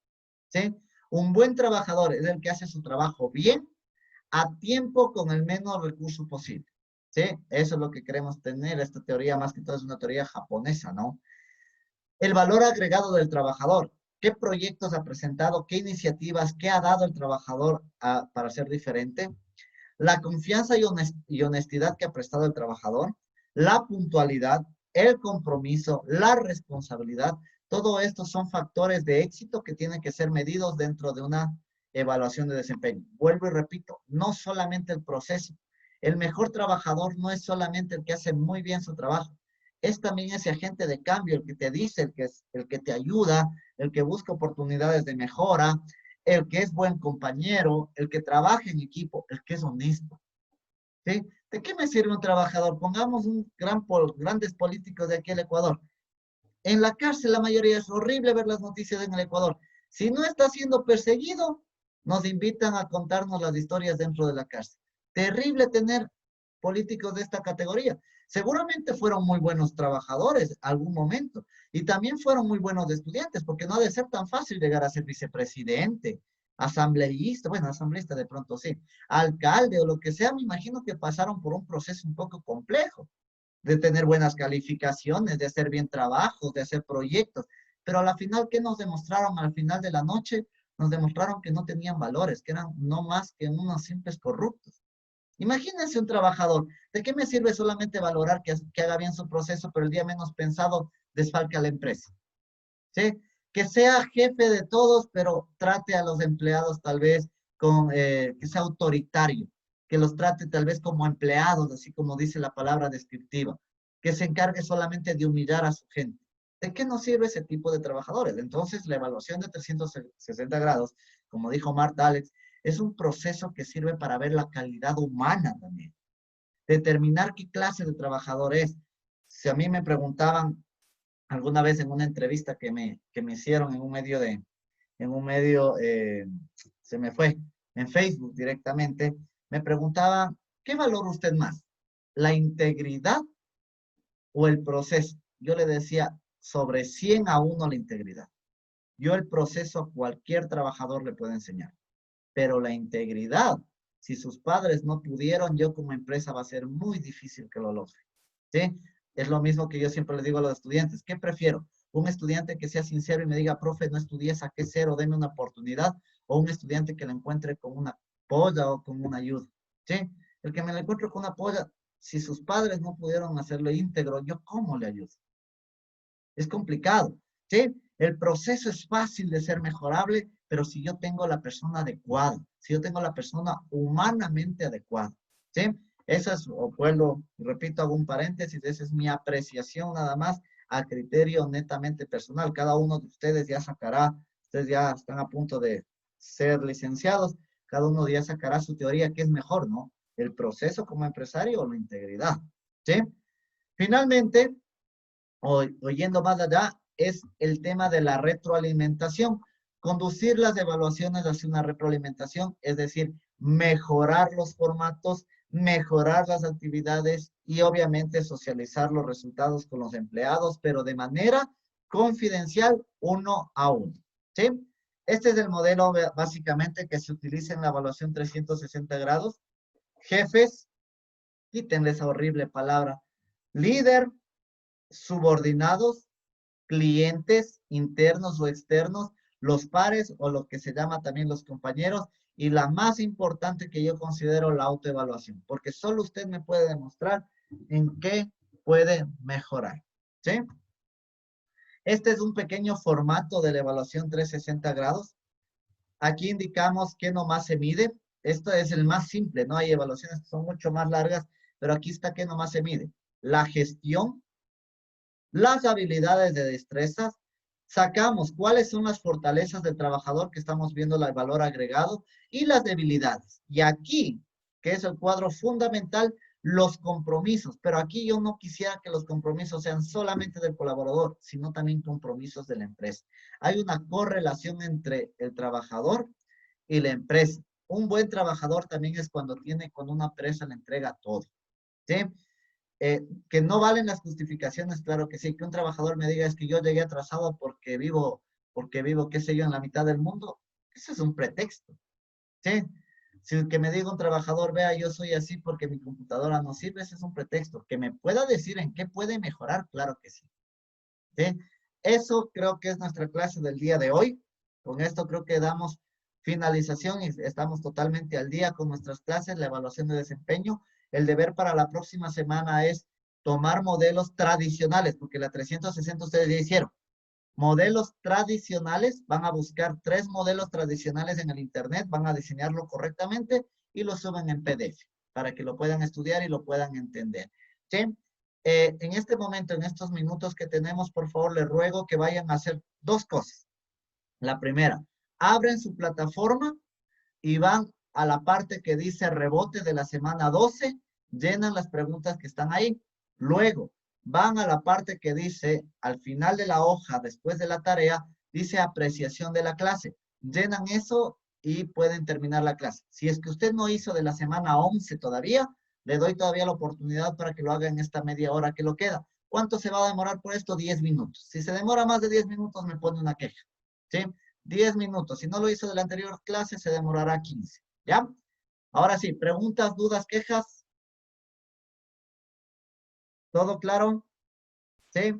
¿Sí? Un buen trabajador es el que hace su trabajo bien, a tiempo, con el menos recurso posible. ¿Sí? Eso es lo que queremos tener. Esta teoría, más que todo, es una teoría japonesa, ¿no? El valor agregado del trabajador. ¿Qué proyectos ha presentado? ¿Qué iniciativas? ¿Qué ha dado el trabajador para ser diferente? La confianza y honestidad que ha prestado el trabajador. La puntualidad, el compromiso, la responsabilidad. Todo esto son factores de éxito que tienen que ser medidos dentro de una evaluación de desempeño. Vuelvo y repito, no solamente el proceso. El mejor trabajador no es solamente el que hace muy bien su trabajo, es también ese agente de cambio, el que te dice, el que te ayuda, el que busca oportunidades de mejora, el que es buen compañero, el que trabaja en equipo, el que es honesto. ¿Sí? ¿De qué me sirve un trabajador? Pongamos grandes políticos de aquí al Ecuador. En la cárcel la mayoría es horrible ver las noticias en el Ecuador. Si no está siendo perseguido, nos invitan a contarnos las historias dentro de la cárcel. Terrible tener políticos de esta categoría. Seguramente fueron muy buenos trabajadores algún momento y también fueron muy buenos estudiantes, porque no ha de ser tan fácil llegar a ser vicepresidente, asambleísta, bueno, asambleísta de pronto sí, alcalde o lo que sea. Me imagino que pasaron por un proceso un poco complejo de tener buenas calificaciones, de hacer bien trabajos, de hacer proyectos. Pero a la final, ¿qué nos demostraron al final de la noche? Nos demostraron que no tenían valores, que eran no más que unos simples corruptos. Imagínense un trabajador, ¿de qué me sirve solamente valorar que haga bien su proceso, pero el día menos pensado desfalque a la empresa? ¿Sí? Que sea jefe de todos, pero trate a los empleados tal vez que sea autoritario, que los trate tal vez como empleados, así como dice la palabra descriptiva, que se encargue solamente de humillar a su gente. ¿De qué nos sirve ese tipo de trabajadores? Entonces, la evaluación de 360 grados, como dijo Marta Alex, es un proceso que sirve para ver la calidad humana también. Determinar qué clase de trabajador es. Si a mí me preguntaban alguna vez en una entrevista que me hicieron se me fue, en Facebook directamente, me preguntaban, ¿qué valora usted más? ¿La integridad o el proceso? Yo le decía, sobre 100 a 1 la integridad. Yo el proceso a cualquier trabajador le puedo enseñar, pero la integridad, si sus padres no pudieron, yo como empresa va a ser muy difícil que lo logre. ¿Sí? Es lo mismo que yo siempre le digo a los estudiantes. ¿Qué prefiero? Un estudiante que sea sincero y me diga, profe, no estudié, saqué cero, deme una oportunidad, o un estudiante que lo encuentre con una polla o con una ayuda. ¿Sí? El que me lo encuentro con una polla, si sus padres no pudieron hacerlo íntegro, ¿yo cómo le ayudo? Es complicado. ¿Sí? El proceso es fácil de ser mejorable, pero si yo tengo la persona adecuada, si yo tengo la persona humanamente adecuada. ¿Sí? Eso es, o vuelvo, repito, hago un paréntesis, esa es mi apreciación nada más a criterio netamente personal. Cada uno de ustedes ya sacará, ustedes ya están a punto de ser licenciados, cada uno ya sacará su teoría, ¿qué es mejor, no? ¿El proceso como empresario o la integridad? ¿Sí? Finalmente, o yendo más allá, es el tema de la retroalimentación. Conducir las evaluaciones hacia una retroalimentación, es decir, mejorar los formatos, mejorar las actividades y obviamente socializar los resultados con los empleados, pero de manera confidencial, uno a uno. ¿Sí? Este es el modelo básicamente que se utiliza en la evaluación 360 grados. Jefes, quítenle esa horrible palabra, líder, subordinados, clientes internos o externos, los pares o lo que se llama también los compañeros, y la más importante que yo considero la autoevaluación, porque solo usted me puede demostrar en qué puede mejorar. ¿Sí? Este es un pequeño formato de la evaluación 360 grados. Aquí indicamos qué nomás se mide. Esto es el más simple, ¿no? Hay evaluaciones que son mucho más largas, pero aquí está qué nomás se mide. La gestión, las habilidades de destrezas, sacamos cuáles son las fortalezas del trabajador, que estamos viendo el valor agregado, y las debilidades. Y aquí, que es el cuadro fundamental, los compromisos. Pero aquí yo no quisiera que los compromisos sean solamente del colaborador, sino también compromisos de la empresa. Hay una correlación entre el trabajador y la empresa. Un buen trabajador también es cuando tiene con una empresa, le entrega todo. ¿Sí? Que no valen las justificaciones, claro que sí. Que un trabajador me diga es que yo llegué atrasado porque vivo, qué sé yo, en la mitad del mundo. Eso es un pretexto. ¿Sí? Si el que me diga un trabajador, vea, yo soy así porque mi computadora no sirve, ese es un pretexto. Que me pueda decir en qué puede mejorar, claro que sí. ¿Sí? Eso creo que es nuestra clase del día de hoy. Con esto creo que damos finalización y estamos totalmente al día con nuestras clases, la evaluación de desempeño. El deber para la próxima semana es tomar modelos tradicionales, porque la 360 ustedes ya hicieron. Modelos tradicionales, van a buscar 3 modelos tradicionales en el internet, van a diseñarlo correctamente y lo suben en PDF para que lo puedan estudiar y lo puedan entender. ¿Sí? En este momento, en estos minutos que tenemos, por favor, les ruego que vayan a hacer 2 cosas. La primera, abren su plataforma y van a la parte que dice rebote de la semana 12, llenan las preguntas que están ahí. Luego, van a la parte que dice, al final de la hoja, después de la tarea, dice apreciación de la clase. Llenan eso y pueden terminar la clase. Si es que usted no hizo de la semana 11 todavía, le doy todavía la oportunidad para que lo haga en esta media hora que lo queda. ¿Cuánto se va a demorar por esto? 10 minutos. Si se demora más de 10 minutos, me pone una queja. ¿Sí? 10 minutos. Si no lo hizo de la anterior clase, se demorará 15. ¿Ya? Ahora sí, preguntas, dudas, quejas. ¿Todo claro? ¿Sí?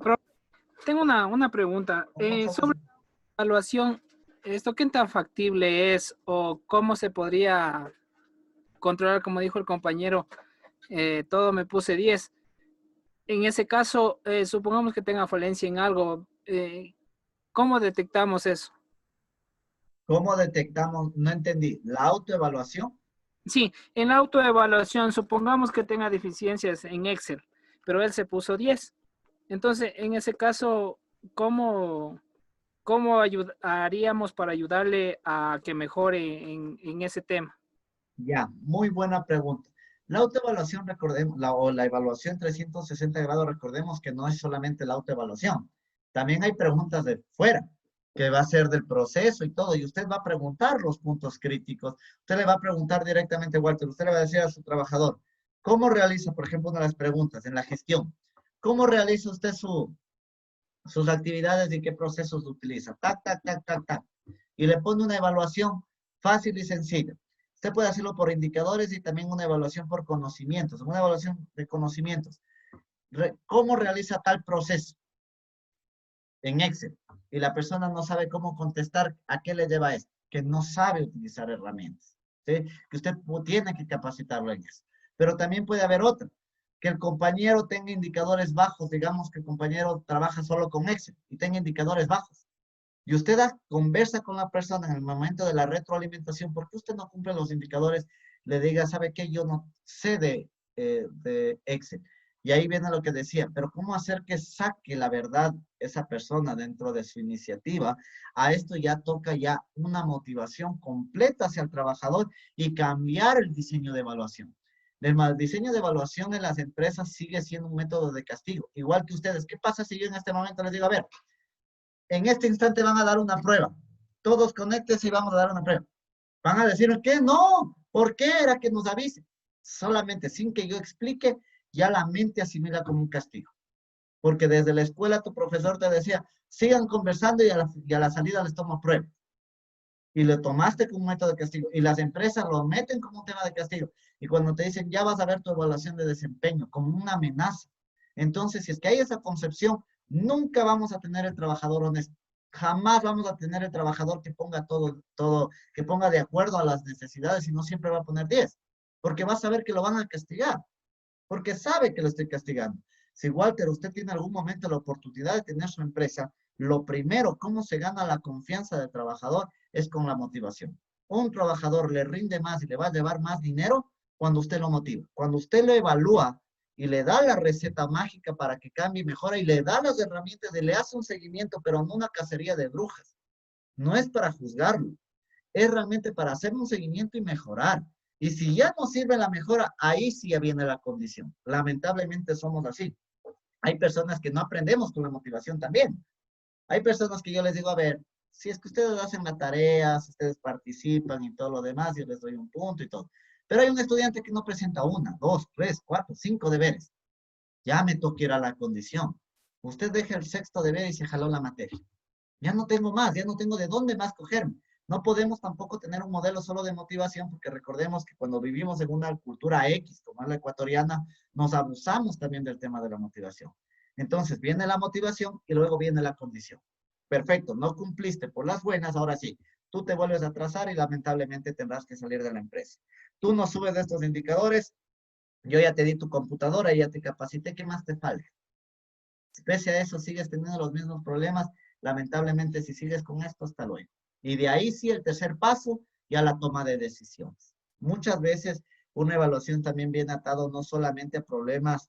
Tengo una pregunta. Sobre la evaluación, ¿esto qué tan factible es o cómo se podría controlar? Como dijo el compañero, todo me puse 10. En ese caso, supongamos que tenga falencia en algo, ¿cómo detectamos eso? ¿Cómo detectamos? No entendí. ¿La autoevaluación? Sí, en la autoevaluación, supongamos que tenga deficiencias en Excel, pero él se puso 10. Entonces, en ese caso, ¿cómo haríamos para ayudarle a que mejore en ese tema? Ya, muy buena pregunta. La autoevaluación, recordemos, o la evaluación 360 grados, recordemos que no es solamente la autoevaluación. También hay preguntas de fuera, que va a ser del proceso y todo, y usted va a preguntar los puntos críticos. Usted le va a preguntar directamente, Walter, usted le va a decir a su trabajador, ¿cómo realiza, por ejemplo, una de las preguntas en la gestión? ¿Cómo realiza usted sus actividades y qué procesos utiliza? Tac, tac, tac, tac, tac. Y le pone una evaluación fácil y sencilla. Usted puede hacerlo por indicadores y también una evaluación por conocimientos, una evaluación de conocimientos. ¿Cómo realiza tal proceso en Excel? Y la persona no sabe cómo contestar, ¿a qué le lleva esto? Que no sabe utilizar herramientas. ¿Sí? Que usted tiene que capacitarlo en eso. Pero también puede haber otra, que el compañero tenga indicadores bajos, digamos que el compañero trabaja solo con Excel y tenga indicadores bajos. Y usted conversa con la persona en el momento de la retroalimentación, porque usted no cumple los indicadores, le diga, ¿sabe qué? Yo no sé de Excel. Y ahí viene lo que decía, pero ¿cómo hacer que saque la verdad esa persona dentro de su iniciativa? A esto ya toca ya una motivación completa hacia el trabajador y cambiar el diseño de evaluación. El diseño de evaluación en las empresas sigue siendo un método de castigo. Igual que ustedes. ¿Qué pasa si yo en este momento les digo, a ver, en este instante van a dar una prueba? Todos conéctense y vamos a dar una prueba. Van a decir, ¿qué? No, ¿por qué era que nos avise? Solamente sin que yo explique, ya la mente asimila como un castigo. Porque desde la escuela tu profesor te decía, sigan conversando y a la salida les tomo prueba. Y lo tomaste como un método de castigo. Y las empresas lo meten como un tema de castigo. Y cuando te dicen, ya vas a ver tu evaluación de desempeño, como una amenaza. Entonces, si es que hay esa concepción, nunca vamos a tener el trabajador honesto. Jamás vamos a tener el trabajador que ponga todo, que ponga de acuerdo a las necesidades y no siempre va a poner 10. Porque va a saber que lo van a castigar. Porque sabe que lo estoy castigando. Si Walter, usted tiene algún momento la oportunidad de tener su empresa, lo primero, cómo se gana la confianza del trabajador es con la motivación. Un trabajador le rinde más y le va a llevar más dinero cuando usted lo motiva. Cuando usted lo evalúa y le da la receta mágica para que cambie y mejora y le da las herramientas y le hace un seguimiento, pero no una cacería de brujas. No es para juzgarlo, es realmente para hacer un seguimiento y mejorar. Y si ya no sirve la mejora, ahí sí ya viene la condición. Lamentablemente somos así. Hay personas que no aprendemos con la motivación también. Hay personas que yo les digo, a ver, si es que ustedes hacen la tarea, si ustedes participan y todo lo demás, yo les doy un punto y todo. Pero hay un estudiante que no presenta 1, 2, 3, 4, 5 deberes. Ya me toca ir a la condición. Usted deja el sexto deber y se jaló la materia. Ya no tengo más, ya no tengo de dónde más cogerme. No podemos tampoco tener un modelo solo de motivación, porque recordemos que cuando vivimos en una cultura X, como es la ecuatoriana, nos abusamos también del tema de la motivación. Entonces, viene la motivación y luego viene la condición. Perfecto, no cumpliste por las buenas, ahora sí, tú te vuelves a atrasar y lamentablemente tendrás que salir de la empresa. Tú no subes de estos indicadores, yo ya te di tu computadora, ya te capacité, ¿qué más te falta? Pese a eso, sigues teniendo los mismos problemas. Lamentablemente, si sigues con esto, hasta luego. Y de ahí sí, el tercer paso, ya la toma de decisiones. Muchas veces una evaluación también viene atado no solamente a problemas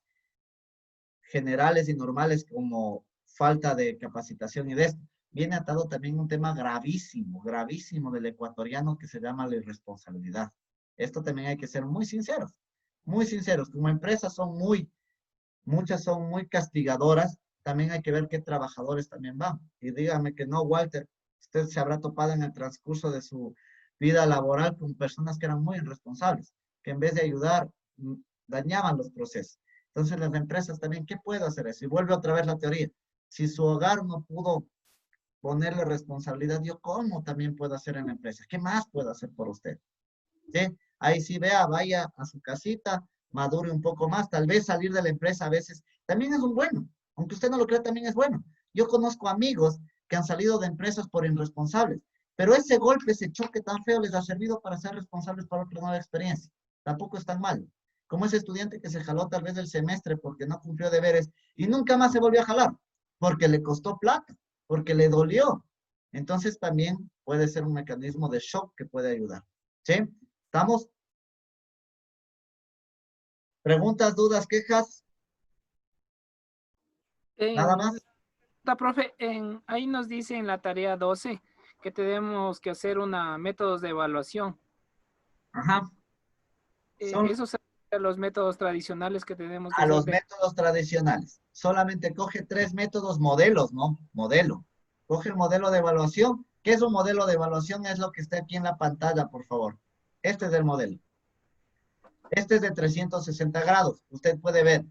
generales y normales como falta de capacitación y de esto. Viene atado también un tema gravísimo, gravísimo del ecuatoriano que se llama la irresponsabilidad. Esto también hay que ser muy sinceros, muy sinceros. Como empresas muchas son muy castigadoras, también hay que ver qué trabajadores también van. Y dígame que no, Walter, usted se habrá topado en el transcurso de su vida laboral con personas que eran muy irresponsables, que en vez de ayudar, dañaban los procesos. Entonces las empresas también, ¿qué puedo hacer eso? Y vuelve otra vez la teoría. Si su hogar no pudo ponerle responsabilidad, ¿yo cómo también puedo hacer en la empresa? ¿Qué más puedo hacer por usted? ¿Sí? Ahí sí vea, vaya a su casita, madure un poco más, tal vez salir de la empresa a veces también es un bueno, aunque usted no lo crea, también es bueno. Yo conozco amigos que han salido de empresas por irresponsables, pero ese golpe, ese choque tan feo les ha servido para ser responsables para otra nueva experiencia. Tampoco es tan mal. Como ese estudiante que se jaló tal vez del semestre porque no cumplió deberes y nunca más se volvió a jalar, porque le costó plata, porque le dolió. Entonces también puede ser un mecanismo de shock que puede ayudar. ¿Sí? ¿Estamos? ¿Preguntas, dudas, quejas? ¿Nada más? Profe, ahí nos dice en la tarea 12 que tenemos que hacer una métodos de evaluación. Ajá. Son Eso se refiere a los métodos tradicionales que tenemos que a hacer. los métodos tradicionales. Solamente coge 3 métodos modelos, ¿no? Modelo. Coge el modelo de evaluación. ¿Qué es un modelo de evaluación? Es lo que está aquí en la pantalla, por favor. Este es el modelo. Este es de 360 grados. Usted puede ver,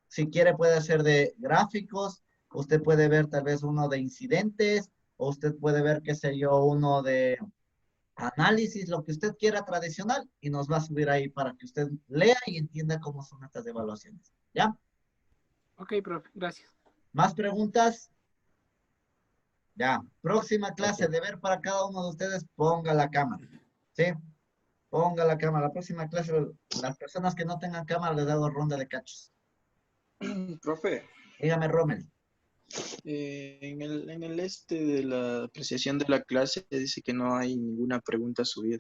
si quiere puede hacer de gráficos, usted puede ver tal vez uno de incidentes, o usted puede ver, qué sé yo, uno de análisis, lo que usted quiera tradicional, y nos va a subir ahí para que usted lea y entienda cómo son estas evaluaciones. ¿Ya? Ok, profe, gracias. ¿Más preguntas? Ya. Próxima clase de ver para cada uno de ustedes, ponga la cámara. ¿Sí? Ponga la cámara. La próxima clase, las personas que no tengan cámara les hago ronda de cachos. Profe, Dígame, Rommel. en el de la apreciación de la clase dice que no hay ninguna pregunta subida.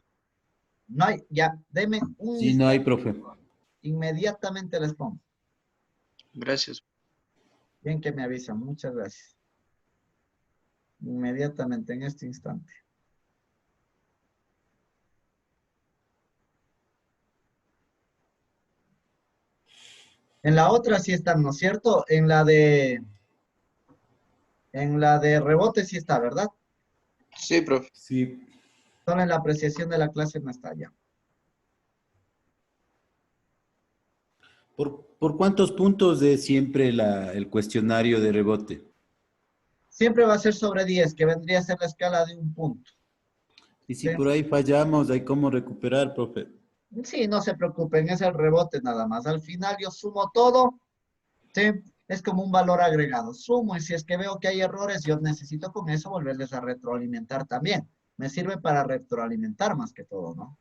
No hay, ya, deme un Sí, no hay, instante. profe. Inmediatamente les pongo. Gracias. Bien que me avisan, muchas gracias. Inmediatamente, en este instante. En la otra sí están, ¿no es cierto? En la de rebote sí está, ¿verdad? Sí, profe. Sí. Solo en la apreciación de la clase no está ya. ¿Por cuántos puntos de siempre el cuestionario de rebote? Siempre va a ser sobre 10, que vendría a ser la escala de un punto. Y si ¿Sí? por ahí fallamos, hay cómo recuperar, profe. Sí, no se preocupen, es el rebote nada más. Al final yo sumo todo, ¿sí? Es como un valor agregado. Sumo y si es que veo que hay errores, yo necesito con eso volverles a retroalimentar también. Me sirve para retroalimentar más que todo, ¿no?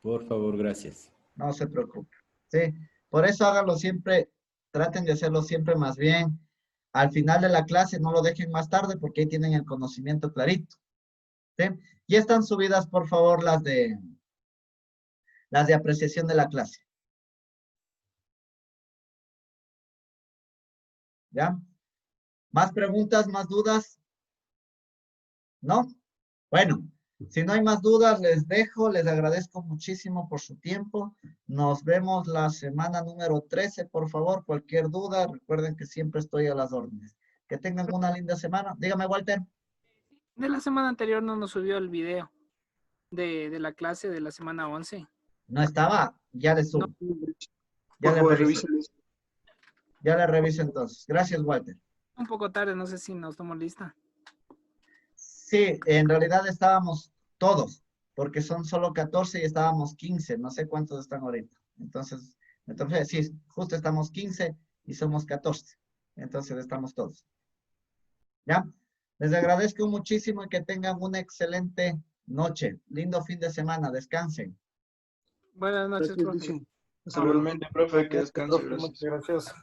Por favor, gracias. No se preocupe. ¿Sí? Por eso háganlo siempre, traten de hacerlo siempre más bien. Al final de la clase no lo dejen más tarde porque ahí tienen el conocimiento clarito. ¿Sí? Y están subidas, por favor, las de apreciación de la clase. ¿Ya? ¿Más preguntas, más dudas? ¿No? Bueno, si no hay más dudas, les dejo. Les agradezco muchísimo por su tiempo. Nos vemos la semana número 13, por favor. Cualquier duda, recuerden que siempre estoy a las órdenes. Que tengan una linda semana. Dígame, Walter. De la semana anterior no nos subió el video de la clase de la semana 11. No estaba, ya le No, subo. Ya Por le favor, reviso. revísenlo. Ya le reviso entonces. Gracias, Walter. un poco tarde, no sé si nos tomó lista. Sí, en realidad estábamos todos, porque son solo 14 y estábamos 15. No sé cuántos están ahorita. Entonces, sí, justo estamos 15 y somos 14. Entonces estamos todos. ¿Ya? Les agradezco muchísimo y que tengan una excelente noche. Lindo fin de semana. Descansen. Buenas noches, Gracias, profe. Lucio. Hasta luego. Igualmente, profe, que descanse. Profe, Gracias. muchas gracias.